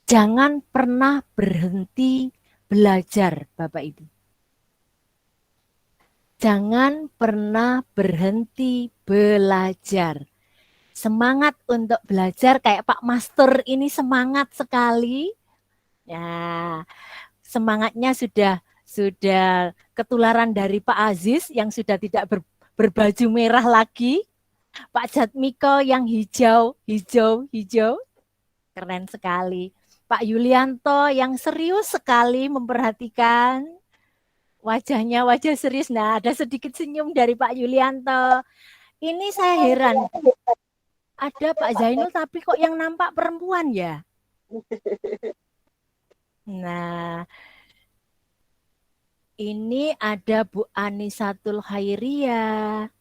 jangan pernah berhenti belajar Bapak Ibu. Jangan pernah berhenti belajar. Semangat untuk belajar, kayak Pak Master ini semangat sekali. Ya, semangatnya sudah ketularan dari Pak Aziz yang sudah tidak berbaju merah lagi. Pak Jatmiko yang hijau, keren sekali. Pak Yulianto yang serius sekali memperhatikan wajahnya, wajah serius. Nah, ada sedikit senyum dari Pak Yulianto. Ini saya heran, ada Pak Zainul tapi kok yang nampak perempuan ya? Nah, ini ada Bu Anisatul Khairiyah.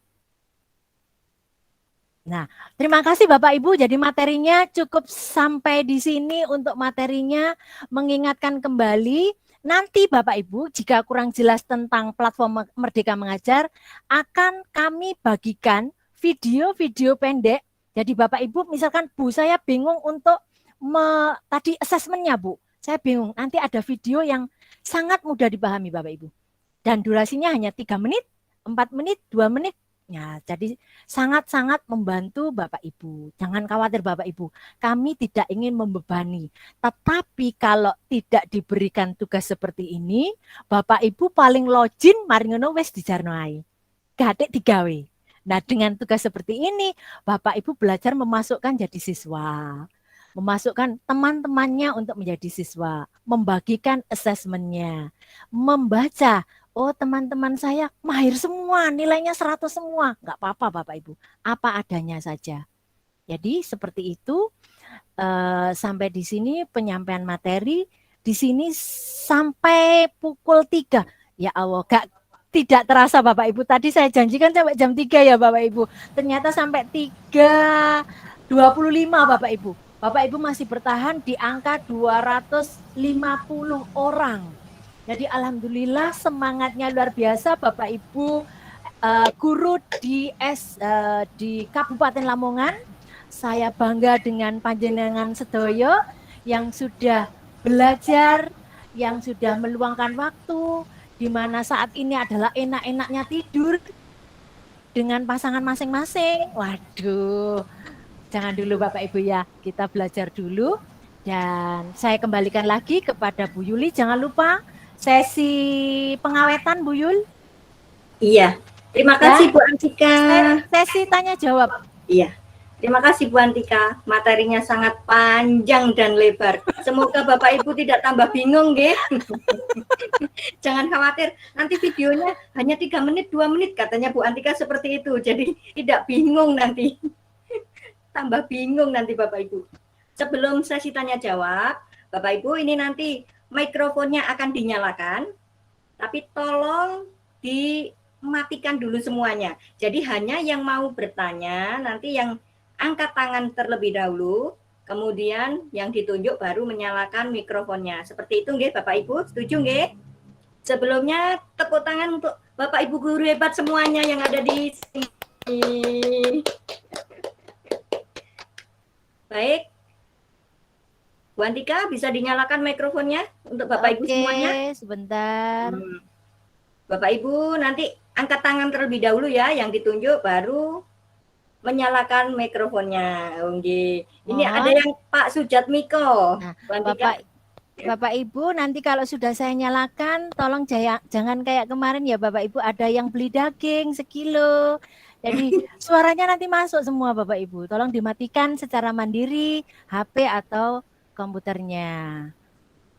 Nah, terima kasih Bapak Ibu. Jadi materinya cukup sampai di sini untuk materinya mengingatkan kembali. Nanti Bapak Ibu, jika kurang jelas tentang platform Merdeka Mengajar, akan kami bagikan video-video pendek. Jadi Bapak Ibu, misalkan Bu, saya bingung untuk tadi asesmennya Bu. Saya bingung, nanti ada video yang sangat mudah dipahami Bapak Ibu. Dan durasinya hanya 3 menit, 4 menit, 2 menit. Ya, jadi sangat-sangat membantu Bapak Ibu. Jangan khawatir Bapak Ibu, kami tidak ingin membebani. Tetapi kalau tidak diberikan tugas seperti ini, Bapak Ibu paling login mari ngono wis dijarnoai. Gatik digawe. Nah, dengan tugas seperti ini, Bapak Ibu belajar memasukkan jadi siswa. Memasukkan teman-temannya untuk menjadi siswa. Membagikan asesmennya. Membaca. Oh, teman-teman saya mahir semua, nilainya 100 semua. Enggak apa-apa Bapak Ibu, apa adanya saja. Jadi seperti itu, sampai di sini penyampaian materi. Di sini sampai pukul 3. Ya Allah, tidak terasa Bapak Ibu. Tadi saya janjikan sampai jam 3 ya Bapak Ibu. Ternyata sampai 3.25 Bapak Ibu. Bapak Ibu masih bertahan di angka 250 orang. Jadi alhamdulillah semangatnya luar biasa Bapak Ibu guru di Kabupaten Lamongan. Saya bangga dengan panjenengan sedoyo yang sudah belajar, yang sudah meluangkan waktu, di mana saat ini adalah enak-enaknya tidur dengan pasangan masing-masing. Waduh, jangan dulu Bapak Ibu ya, kita belajar dulu. Dan saya kembalikan lagi kepada Bu Yuli, jangan lupa sesi pengawetan Bu Yul. Iya, terima kasih Bu Antika. Sesi tanya jawab. Iya, terima kasih Bu Antika. Materinya sangat panjang dan lebar. Semoga Bapak Ibu tidak tambah bingung, nggih. Jangan khawatir, nanti videonya hanya 3 menit, 2 menit katanya Bu Antika seperti itu. Jadi tidak bingung nanti. Tambah bingung nanti Bapak Ibu. Sebelum sesi tanya jawab, Bapak Ibu ini nanti mikrofonnya akan dinyalakan, tapi tolong dimatikan dulu semuanya. Jadi hanya yang mau bertanya, nanti yang angkat tangan terlebih dahulu, kemudian yang ditunjuk baru menyalakan mikrofonnya. Seperti itu nggih Bapak Ibu, setuju nggih? Sebelumnya tepuk tangan untuk Bapak Ibu guru hebat semuanya yang ada di sini. Baik. Bu Antika, bisa dinyalakan mikrofonnya untuk Bapak Ibu semuanya? Sebentar. Bapak Ibu nanti angkat tangan terlebih dahulu ya, yang ditunjuk baru menyalakan mikrofonnya. Ini ada yang Pak Sujatmiko. Nah, Bapak Ibu nanti kalau sudah saya nyalakan, tolong jangan kayak kemarin ya Bapak Ibu, ada yang beli daging sekilo. Jadi suaranya nanti masuk semua Bapak Ibu. Tolong dimatikan secara mandiri HP atau komputernya.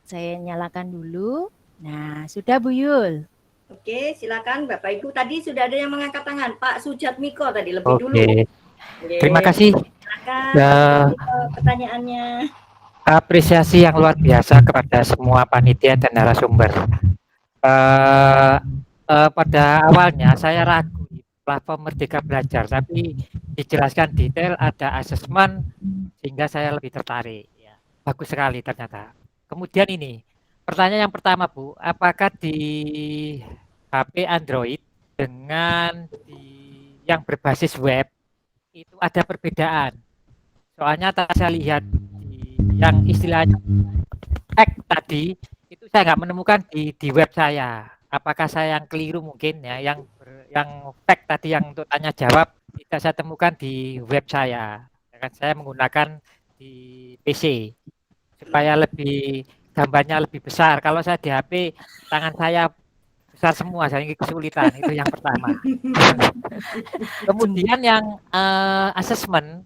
Saya nyalakan dulu. Nah, sudah Bu Yul. Oke, silakan Bapak Ibu. Tadi sudah ada yang mengangkat tangan, Pak Sujatmiko tadi lebih dulu. Oke. Terima kasih. Silakan pertanyaannya. Apresiasi yang luar biasa kepada semua panitia dan narasumber. Pada awalnya saya ragu platform Merdeka Belajar, tapi dijelaskan detail, ada asesmen sehingga saya lebih tertarik. Bagus sekali ternyata. Kemudian ini, pertanyaan yang pertama Bu, apakah di HP Android dengan yang berbasis web itu ada perbedaan? Soalnya saya lihat yang istilahnya tadi itu saya nggak menemukan di web saya. Apakah saya yang keliru mungkin ya? Yang fact tadi yang untuk tanya jawab tidak saya temukan di web saya. Saya menggunakan di PC supaya lebih gambarnya lebih besar. Kalau saya di HP, tangan saya besar semua, saya kesulitan. Itu yang pertama. Kemudian yang asesmen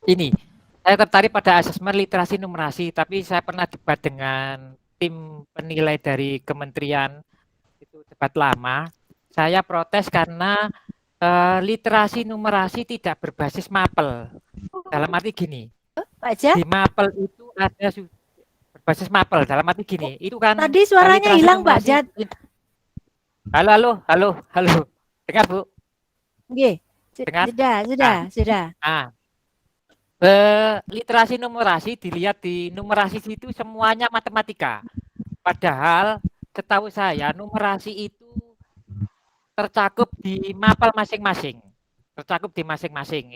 ini, saya tertarik pada asesmen literasi numerasi, tapi saya pernah debat dengan tim penilai dari kementerian, itu debat lama. Saya protes karena literasi numerasi tidak berbasis mapel. Dalam arti gini, Pak Jat, di mapel itu ada berbasis mapel. Dalam arti gini, itu kan tadi suaranya literasi hilang, Pak numerasi. Jat. Halo. Dengar, Bu? Nggih. Dengar? Sudah. Literasi numerasi dilihat di numerasi itu semuanya matematika. Padahal setahu saya numerasi itu tercakup di mapel masing-masing.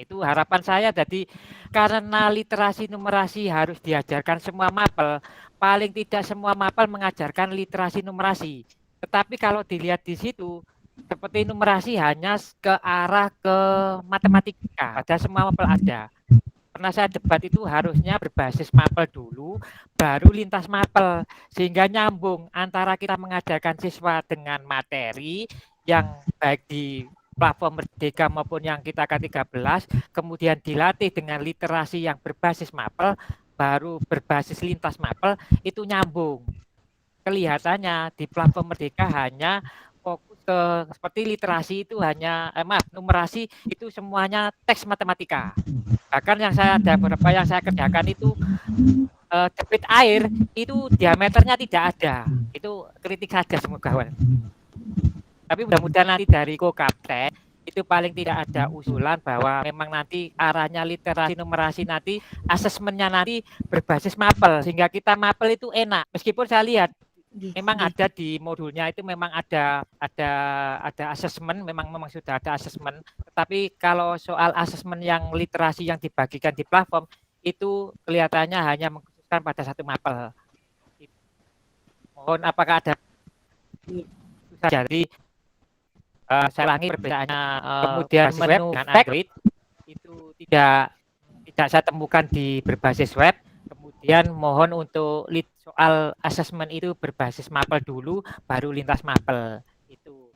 Itu harapan saya. Jadi karena literasi numerasi harus diajarkan semua mapel, paling tidak semua mapel mengajarkan literasi numerasi. Tetapi kalau dilihat di situ, seperti numerasi hanya ke arah ke matematika, padahal semua mapel ada. Pernah saya debat itu harusnya berbasis mapel dulu, baru lintas mapel, sehingga nyambung antara kita mengajarkan siswa dengan materi yang baik di platform Merdeka maupun yang kita K13, kemudian dilatih dengan literasi yang berbasis mapel, baru berbasis lintas mapel, itu nyambung. Kelihatannya di platform Merdeka hanya fokus ke seperti literasi itu hanya numerasi itu semuanya teks matematika. Bahkan yang saya ada beberapa yang saya kerjakan itu debit air itu diameternya tidak ada. Itu kritik saja semua kawan. Tapi mudah-mudahan nanti dari Kokapten itu paling tidak ada usulan bahwa memang nanti arahnya literasi numerasi nanti asesmennya nanti berbasis mapel, sehingga kita mapel itu enak. Meskipun saya lihat memang ada di modulnya itu memang ada asesmen, memang sudah ada asesmen. Tetapi kalau soal asesmen yang literasi yang dibagikan di platform itu kelihatannya hanya mengkhususkan pada satu mapel. Mohon apakah ada jadi saya ulangi perbedaannya, kemudian menu dengan Android itu tidak saya temukan di berbasis web. Kemudian mohon untuk soal asesmen itu berbasis mapel dulu, baru lintas mapel itu.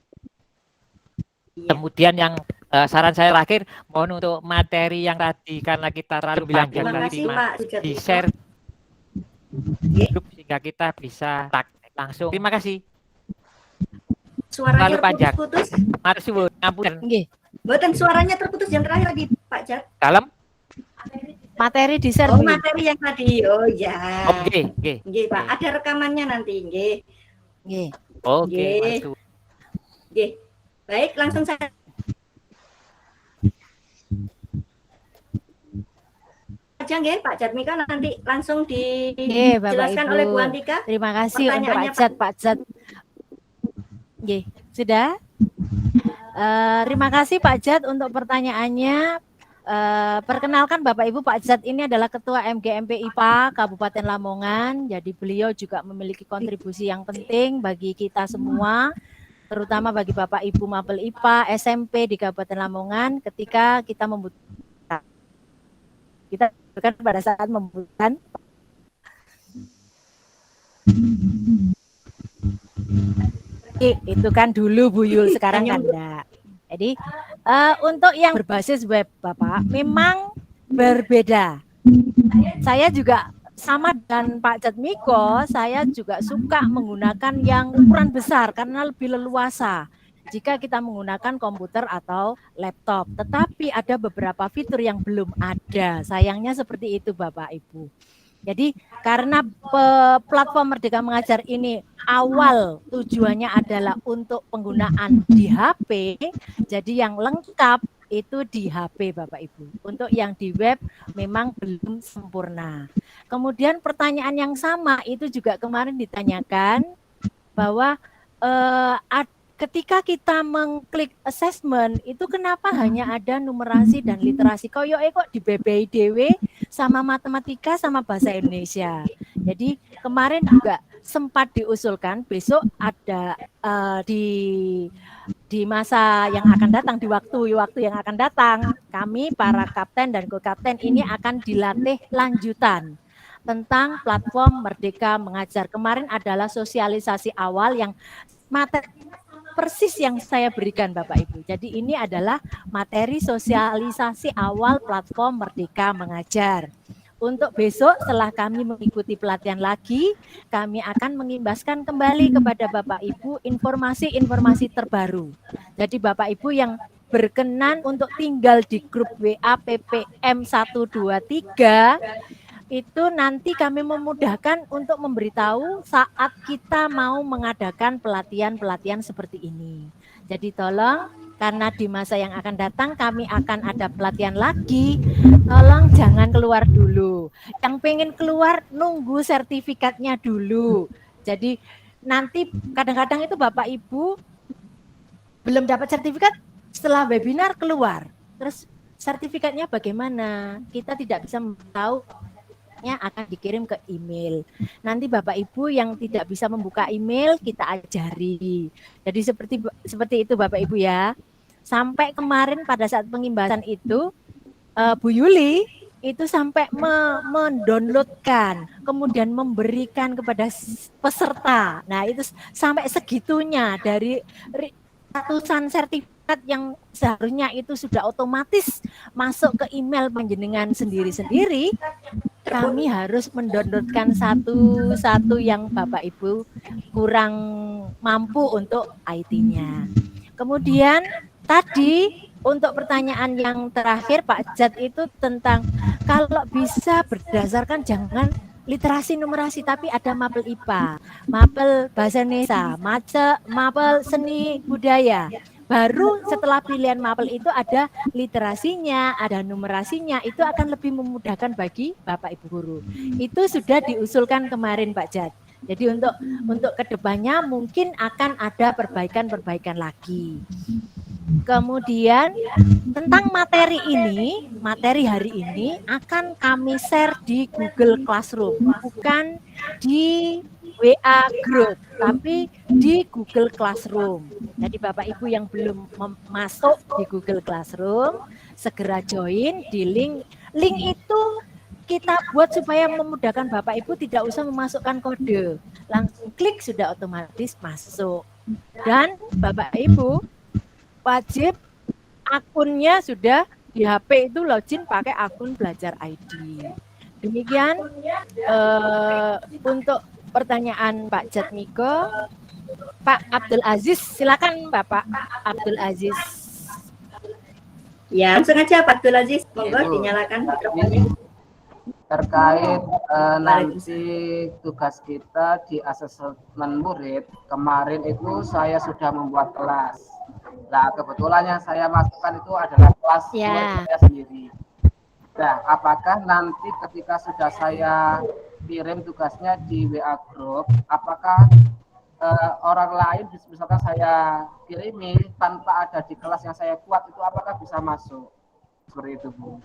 Kemudian yang saran saya terakhir, mohon untuk materi yang tadi karena kita terlalu panjang tadi di share grup sehingga kita bisa langsung. Terima kasih. Suaranya terputus. Mari suwun, ngapunten. Nggih. Mboten suaranya terputus yang terakhir tadi, Pak Jat. Dalam materi di share. Oh, materi yang tadi. Oh ya. Oke. Nggih, Pak. Ada rekamannya nanti, nggih. Nggih. Oke, nggih. Baik, langsung saya aja nggih, Pak Jatmika nanti langsung dijelaskan oleh Bu Antika. Terima kasih untuk Pak Jat. Nggih, sudah. Terima kasih Pak Jat untuk pertanyaannya. Perkenalkan Bapak Ibu, Pak Jat ini adalah Ketua MGMP IPA Kabupaten Lamongan. Jadi beliau juga memiliki kontribusi yang penting bagi kita semua, terutama bagi Bapak Ibu Mapel IPA SMP di Kabupaten Lamongan ketika kita membutuhkan. Kita pada saat membutuhkan. Itu kan dulu Bu Yul, sekarang kan enggak. Jadi untuk yang berbasis web Bapak memang berbeda. Saya juga sama dengan Pak Jatmiko, saya juga suka menggunakan yang ukuran besar karena lebih leluasa jika kita menggunakan komputer atau laptop. Tetapi ada beberapa fitur yang belum ada. Sayangnya seperti itu Bapak Ibu. Jadi karena platform Merdeka Mengajar ini awal tujuannya adalah untuk penggunaan di HP, jadi yang lengkap itu di HP Bapak Ibu. Untuk yang di web memang belum sempurna. Kemudian pertanyaan yang sama itu juga kemarin ditanyakan bahwa ketika kita mengklik assessment itu kenapa hanya ada numerasi dan literasi, kok dibebehi dewe sama matematika sama bahasa Indonesia. Jadi kemarin juga sempat diusulkan besok ada di masa yang akan datang, di waktu yang akan datang, kami para kapten dan co-kapten ini akan dilatih lanjutan tentang platform Merdeka Mengajar. Kemarin adalah sosialisasi awal yang materi persis yang saya berikan Bapak Ibu. Jadi ini adalah materi sosialisasi awal platform Merdeka Mengajar. Untuk besok setelah kami mengikuti pelatihan lagi, kami akan mengimbaskan kembali kepada Bapak Ibu informasi-informasi terbaru. Jadi Bapak Ibu yang berkenan untuk tinggal di grup WA PPM 123, itu nanti kami memudahkan untuk memberitahu saat kita mau mengadakan pelatihan-pelatihan seperti ini. Jadi tolong, karena di masa yang akan datang kami akan ada pelatihan lagi, tolong jangan keluar dulu. Yang pengen keluar nunggu sertifikatnya dulu. Jadi nanti kadang-kadang itu Bapak Ibu belum dapat sertifikat, setelah webinar keluar. Terus sertifikatnya bagaimana? Kita tidak bisa tahu, akan dikirim ke email. Nanti Bapak Ibu yang tidak bisa membuka email kita ajari. Jadi seperti itu Bapak Ibu ya. Sampai kemarin pada saat pengimbasan itu Bu Yuli itu sampai mendownloadkan, kemudian memberikan kepada peserta. Nah, itu sampai segitunya dari ratusan sertifikat yang seharusnya itu sudah otomatis masuk ke email panjenengan sendiri-sendiri. Kami harus mendownloadkan satu-satu yang Bapak Ibu kurang mampu untuk IT-nya. Kemudian tadi untuk pertanyaan yang terakhir Pak Jat itu tentang kalau bisa berdasarkan jangan literasi numerasi tapi ada mapel IPA, mapel bahasa Indonesia, mapel seni budaya. Baru setelah pilihan mapel itu ada literasinya, ada numerasinya, itu akan lebih memudahkan bagi Bapak Ibu guru. Itu sudah diusulkan kemarin Pak Jat. Jadi untuk kedepannya mungkin akan ada perbaikan-perbaikan lagi. Kemudian tentang materi hari ini akan kami share di Google Classroom, bukan di WA Group, tapi di Google Classroom. Jadi Bapak Ibu yang belum masuk di Google Classroom, segera join di link. Link itu kita buat supaya memudahkan Bapak Ibu tidak usah memasukkan kode. Langsung klik sudah otomatis masuk. Dan Bapak Ibu wajib akunnya sudah di HP itu login pakai akun Belajar ID. Demikian untuk pertanyaan Pak Jatmiko. Pak Abdul Aziz, silakan Bapak Abdul Aziz. Ya, langsung aja Pak Abdul Aziz, monggo dinyalakan mikrofonnya. Terkait nanti tugas kita di asesmen murid, kemarin itu saya sudah membuat kelas. Nah, kebetulan yang saya masukkan itu adalah kelas murid saya sendiri. Nah, apakah nanti ketika sudah saya kirim tugasnya di WA Group, apakah orang lain misalkan saya kirimi tanpa ada di kelas yang saya buat itu apakah bisa masuk? Seperti itu, Bu.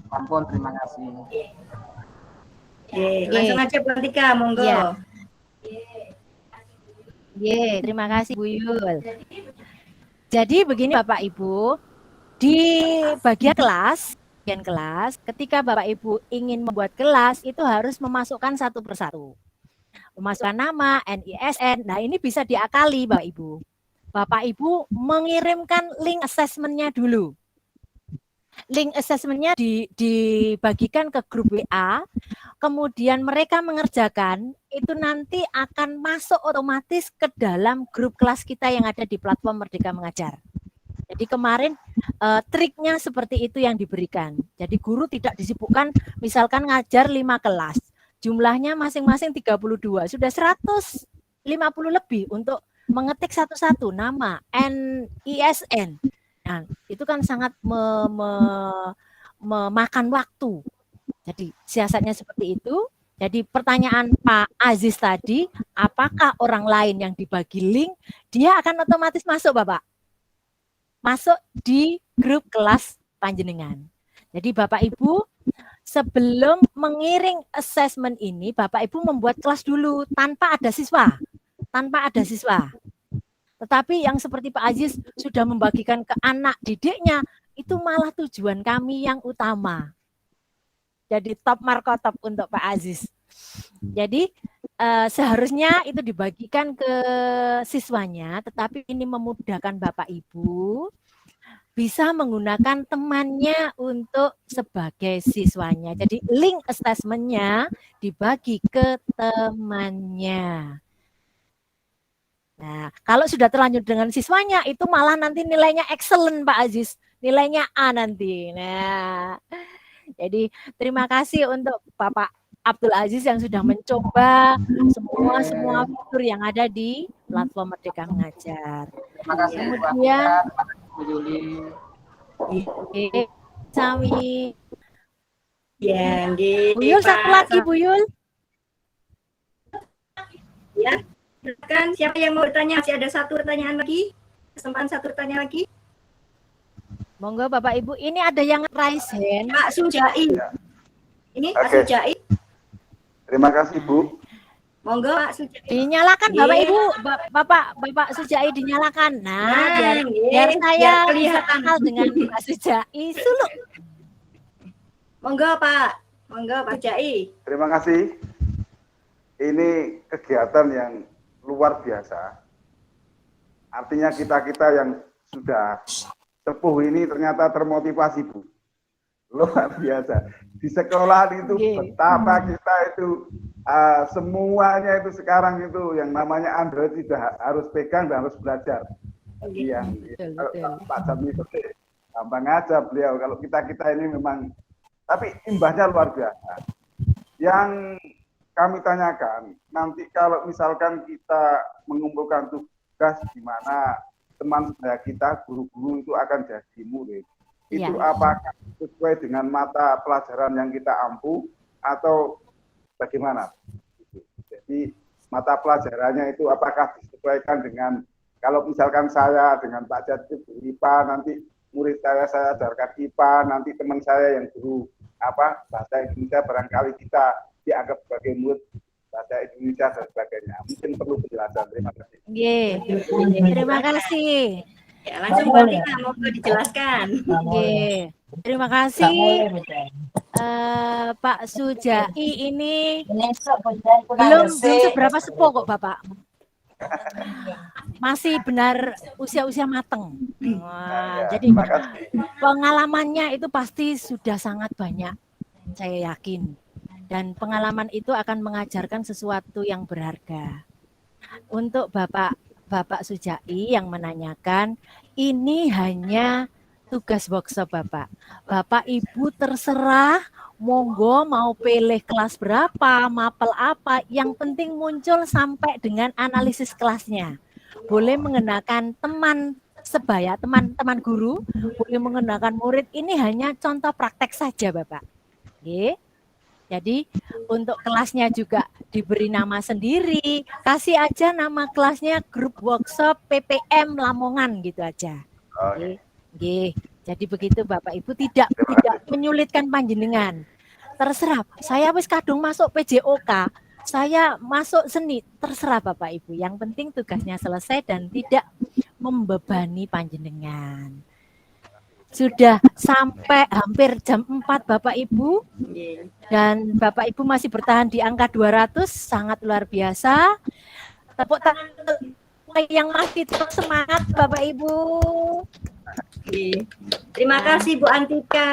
Ampun, terima kasih. Langsung aja Bu Antika, monggo. Terima kasih Bu Yul. Jadi begini Bapak Ibu, di bagian kelas, ketika Bapak Ibu ingin membuat kelas itu harus memasukkan satu persatu. Memasukkan nama, NISN. Nah, ini bisa diakali Bapak Ibu. Bapak Ibu mengirimkan link assessment-nya dulu. Link assessment-nya dibagikan ke grup WA, kemudian mereka mengerjakan, itu nanti akan masuk otomatis ke dalam grup kelas kita yang ada di platform Merdeka Mengajar. Jadi kemarin triknya seperti itu yang diberikan. Jadi guru tidak disibukkan, misalkan ngajar 5 kelas, jumlahnya masing-masing 32, sudah 150 lebih untuk mengetik satu-satu nama, NISN. Nah, itu kan sangat memakan waktu. Jadi siasatnya seperti itu. Jadi pertanyaan Pak Aziz tadi, apakah orang lain yang dibagi link, dia akan otomatis masuk Bapak? Masuk di grup kelas panjenengan. Jadi Bapak Ibu, sebelum mengiring assessment ini, Bapak Ibu membuat kelas dulu tanpa ada siswa. Tetapi yang seperti Pak Aziz sudah membagikan ke anak didiknya, itu malah tujuan kami yang utama. Jadi top markotop untuk Pak Aziz. Jadi seharusnya itu dibagikan ke siswanya, tetapi ini memudahkan Bapak Ibu bisa menggunakan temannya untuk sebagai siswanya. Jadi link assessment-nya dibagi ke temannya. Nah, kalau sudah terlanjur dengan siswanya, itu malah nanti nilainya excellent Pak Aziz. Nilainya A nanti. Nah, jadi terima kasih untuk Bapak Abdul Aziz yang sudah mencoba semua fitur yang ada di platform Merdeka Mengajar. Terima kasih Bu Kemudian Antika, Bu Yuli. Oke, Sami. Ya, nggih, Bu Yul, Pak. satu lagi Bu Yul. Ya, silakan siapa yang mau bertanya? Masih ada satu pertanyaan lagi? Kesempatan satu pertanyaan lagi? Monggo Bapak Ibu, ini ada yang raise hand. Pak Sujai. Ini Pak Oke. Sujai. Terima kasih, Bu. Monggo Pak Sujai. Dinyalakan Nggih. Bapak Ibu, Bapak Sujai dinyalakan. Nah, biar nggih, saya biar bisa kelihatan. kenal dengan Pak Sujai. Suluk. Monggo Pak. Monggo Pak Sujai. Terima kasih. Ini kegiatan yang luar biasa. Artinya kita-kita yang sudah sepuh ini ternyata termotivasi, Bu. Luar biasa. Di sekolahan itu betapa kita itu semuanya itu sekarang itu yang namanya Android sudah harus pegang dan harus belajar. Iya. Kalau Pak Jami itu gampang aja beliau. Kalau kita ini memang, tapi imbasnya luar biasa. Yang kami tanyakan, nanti kalau misalkan kita mengumpulkan tugas di mana teman sebaya kita, guru-guru itu akan jadi murid. Itu apakah sesuai dengan mata pelajaran yang kita ampu atau bagaimana? Jadi mata pelajarannya itu apakah disesuaikan dengan, kalau misalkan saya dengan Pak Jati guru IPA, nanti murid saya ajarkan IPA, nanti teman saya yang guru bahasa Indonesia barangkali kita dianggap sebagai murid bahasa Indonesia dan sebagainya. Mungkin perlu penjelasan. Terima kasih. Terima kasih. Ya, langsung Bu Antika, monggo dijelaskan. Terima kasih Pak Sujai. Ini belum seberapa sepuh kok Bapak. Masih benar usia-usia mateng. Jadi pengalamannya itu pasti sudah sangat banyak, saya yakin. Dan pengalaman itu akan mengajarkan sesuatu yang berharga. Untuk Bapak Sujai yang menanyakan, ini hanya tugas workshop Bapak. Bapak Ibu terserah, monggo mau pilih kelas berapa, mapel apa, yang penting muncul sampai dengan analisis kelasnya. Boleh mengenakan teman sebaya, teman-teman guru, boleh mengenakan murid, ini hanya contoh praktek saja Bapak. Oke. Jadi untuk kelasnya juga diberi nama sendiri, kasih aja nama kelasnya grup workshop PPM Lamongan gitu aja. Oke. Jadi begitu Bapak Ibu, tidak menyulitkan panjenengan. Terserah, saya wis kadung masuk PJOK, saya masuk seni, terserah Bapak Ibu. Yang penting tugasnya selesai dan tidak membebani panjenengan. Sudah sampai hampir jam 4 Bapak Ibu, dan Bapak Ibu masih bertahan di angka 200, sangat luar biasa. Tepuk tangan yang masih terus semangat Bapak Ibu. Terima kasih Bu Antika.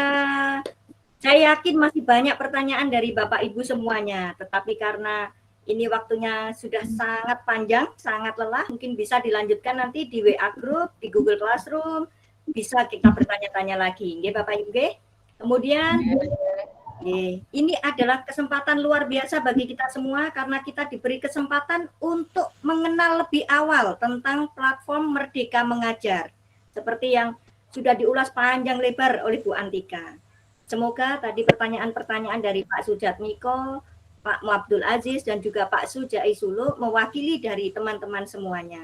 Saya yakin masih banyak pertanyaan dari Bapak Ibu semuanya, tetapi karena ini waktunya sudah sangat panjang, sangat lelah, mungkin bisa dilanjutkan nanti di WA Group, di Google Classroom, bisa kita bertanya-tanya lagi, nggih Bapak Ibu nggih. Kemudian ini adalah kesempatan luar biasa bagi kita semua karena kita diberi kesempatan untuk mengenal lebih awal tentang platform Merdeka Mengajar. Seperti yang sudah diulas panjang lebar oleh Bu Antika. Semoga tadi pertanyaan-pertanyaan dari Pak Sujatmiko, Pak Abdul Aziz dan juga Pak Sujai Suluk mewakili dari teman-teman semuanya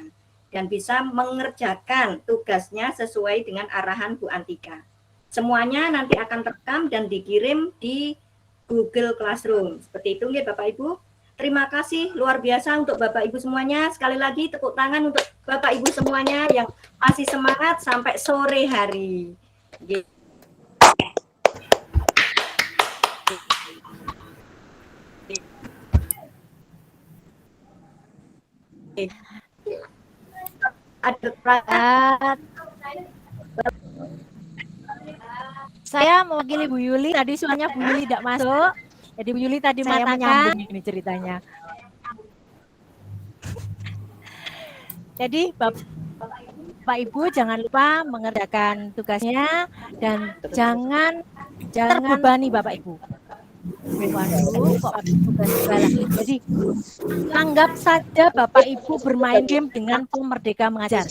dan bisa mengerjakan tugasnya sesuai dengan arahan Bu Antika. Semuanya nanti akan terekam dan dikirim di Google Classroom. Seperti itu nggih Bapak Ibu. Terima kasih luar biasa untuk Bapak Ibu semuanya. Sekali lagi tepuk tangan untuk Bapak Ibu semuanya yang masih semangat sampai sore hari. Ada saya mewakili Bu Yuli, tadi suaranya Bu Yuli tidak masuk. Jadi Bu Yuli tadi saya menyambung ini ceritanya. Jadi Bapak Ibu jangan lupa mengerjakan tugasnya dan jangan terbebani Bapak Ibu. Waduh, kok tugas segala. Jadi anggap saja Bapak Ibu bermain game dengan Merdeka Mengajar.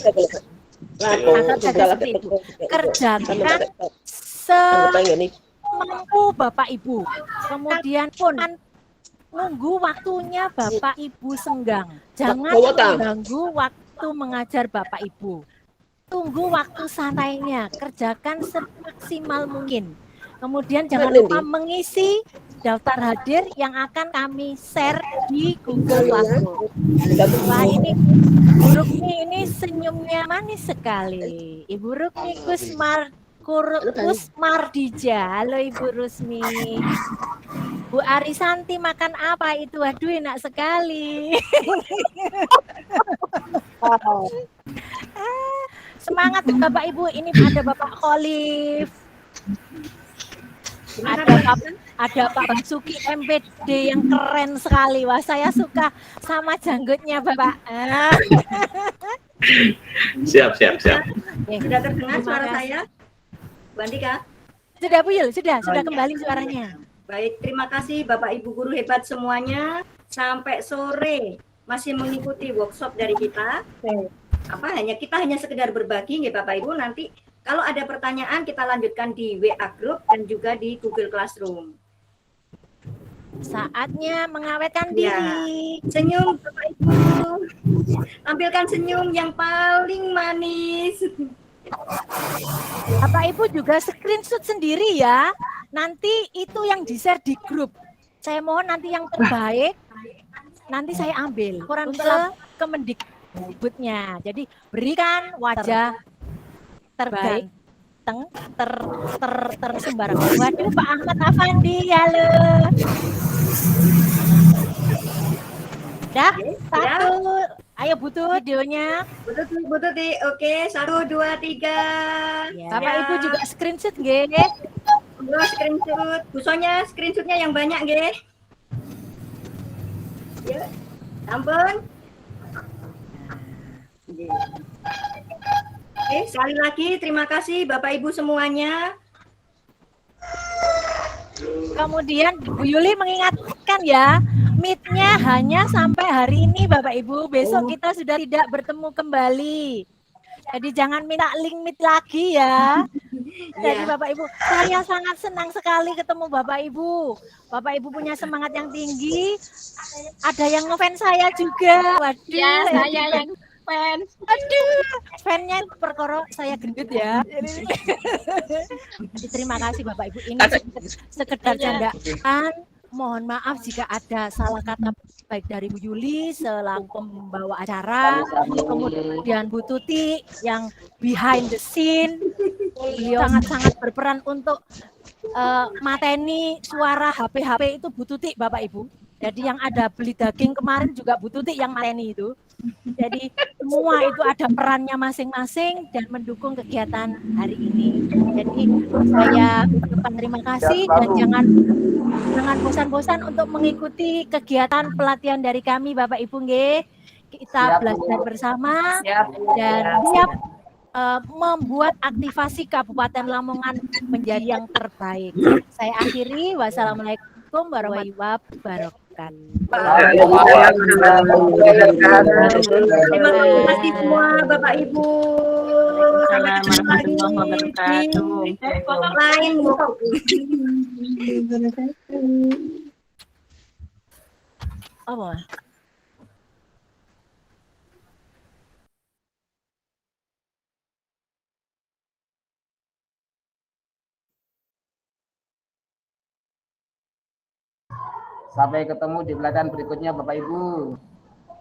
Anggap saja seperti itu. Kerjakan semampu Bapak Ibu. Kemudian pun nunggu waktunya Bapak Ibu senggang. Jangan mengganggu waktu mengajar Bapak Ibu. Tunggu waktu santainya, kerjakan semaksimal mungkin. Kemudian jangan lupa mengisi daftar hadir yang akan kami share di Google Classroom. Wah, ini Bu Rukmi ini senyumnya manis sekali. Ibu Rukmi Kusmardija. Halo Ibu Rusmi. Bu Arisanti makan apa itu? Waduh, enak sekali. Semangat Bapak Ibu. Ini ada Bapak Khalif. Ada Pak Basuki MPD yang keren sekali. Wah, saya suka sama janggutnya Bapak. Siap. Sudah terdengar suara saya, Bu Andika? Sudah Bu Yul, sudah kembali suaranya. Baik, terima kasih Bapak Ibu guru hebat semuanya. Sampai sore masih mengikuti workshop dari kita. Kita hanya sekedar berbagi nggih Bapak Ibu. Nanti kalau ada pertanyaan kita lanjutkan di WA group dan juga di Google Classroom. Saatnya mengawetkan diri. Senyum Bapak Ibu. Tampilkan senyum yang paling manis. Bapak Ibu juga screenshot sendiri ya. Nanti itu yang di-share di grup. Saya mohon nanti yang terbaik nanti saya ambil untuk Kemendikbudnya. Jadi berikan wajah terbaik sembarangan. Waduh, Pak Ahmad Afandi, halo. Dah, satu. Ayo butuh videonya. Butuh di. Oke, 1, 2, 3. Ya. Bapak Ibu juga screenshot nggih. Screenshot. Busonya screenshotnya yang banyak nggih. Ya. Ampun. Oke, sekali lagi terima kasih Bapak Ibu semuanya. Kemudian Bu Yuli mengingatkan ya, meet-nya hanya sampai hari ini Bapak Ibu. Besok kita sudah tidak bertemu kembali. Jadi jangan minta link meet lagi ya. Jadi Bapak Ibu, saya sangat senang sekali ketemu Bapak Ibu. Bapak Ibu punya semangat yang tinggi. Ada yang ngefans saya juga. Waduh, ya, saya yang fans. Aduh, fansnya perkara saya gendut ya. Terima kasih Bapak Ibu. Ini sekedar candaan. Mohon maaf jika ada salah kata baik dari Bu Yuli selaku pembawa acara, kemudian Bu Tuti yang behind the scene. Beliau sangat-sangat berperan untuk mateni suara HP itu Bu Tuti Bapak Ibu. Jadi yang ada beli daging kemarin juga Bu Tuti yang mateni itu. Jadi semua itu ada perannya masing-masing dan mendukung kegiatan hari ini. Jadi saya ucapkan terima kasih dan jangan bosan-bosan untuk mengikuti kegiatan pelatihan dari kami Bapak Ibu nggih. Kita belajar bersama dan siap membuat aktivasi Kabupaten Lamongan menjadi yang terbaik. Saya akhiri, wassalamualaikum warahmatullahi wabarakatuh. Terima kasih semua Bapak Ibu. Sampai ketemu lagi di foto lain. Apa? Sampai ketemu di pelatihan berikutnya Bapak Ibu.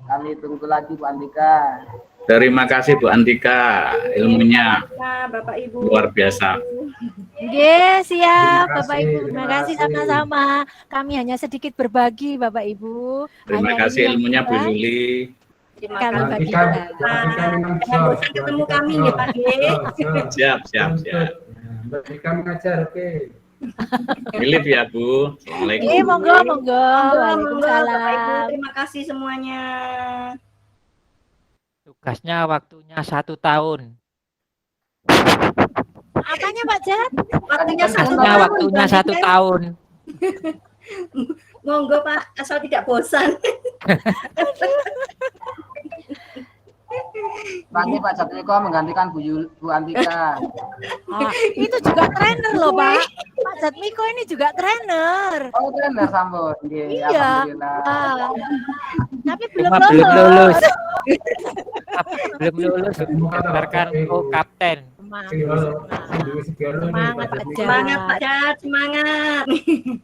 Kami tunggu lagi Bu Andika. Terima kasih Bu Andika, ilmunya Bapak Ibu luar biasa. Oke, siap Bapak Ibu. Terima kasih sama-sama. Kami hanya sedikit berbagi Bapak Ibu. Terima kasih ilmunya Bu Yuli. Terima Kalau kasih. bagi Pak kita. Andika memang Jangan bosan ketemu kami ya Pak G. Siap. Mbak Andika mengajar, oke. Milih ya Bu. Assalamualaikum. Monggo. Monggo, Bapak Ibu, Waalaikumsalam. terima kasih semuanya. Tugasnya waktunya 1 tahun. Apanya Pak Jat? Waktunya satu Tugasnya tahun. waktunya Berarti 1 kan tahun. Monggo Pak, asal tidak bosan. Nanti Pak Jatmiko menggantikan Bu Andika. Itu juga trainer loh Pak. Pak Jatmiko ini juga trainer. Oh, trainer Sambon. Nggih, Iya. alhamdulillah. Tapi belum Cuma belum lulus. lulus. Belum lulus. Daftarkan kapten. Semangat Pak Jat. Semangat Pak Jat, semangat.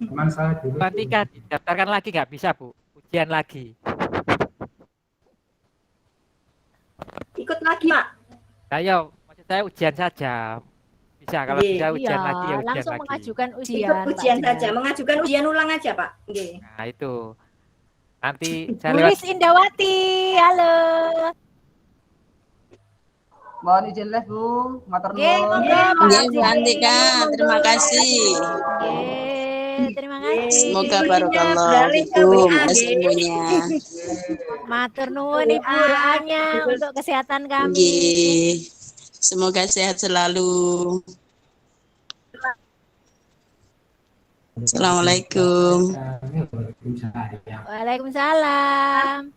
Teman saya dulu. Nanti kan daftarkan lagi nggak bisa Bu? Ujian lagi. Ikut lagi Pak. Ayo, maksud saya ujian saja. Bisa kalau Iya, bisa ujian Iya, lagi ya ujian langsung lagi. mengajukan ujian. Ikut Pak ujian Jat. saja, mengajukan ujian ulang aja Pak. Nggih. Nah itu. Nanti saya Bu lewat Lis Indawati, halo. Mohon izin les Bu, matur Nggih, nuwun. monggo, Pak Nggih, Bu Haji. Andika, terima kasih. Nggih, terima kasih. Semoga Ibu barakallah beralih ke fikum WA, atas nggih. ilmunya. Matur nuwun Ibu doanya untuk kesehatan kami. Nggih. Semoga sehat selalu. Assalamualaikum. Waalaikumsalam.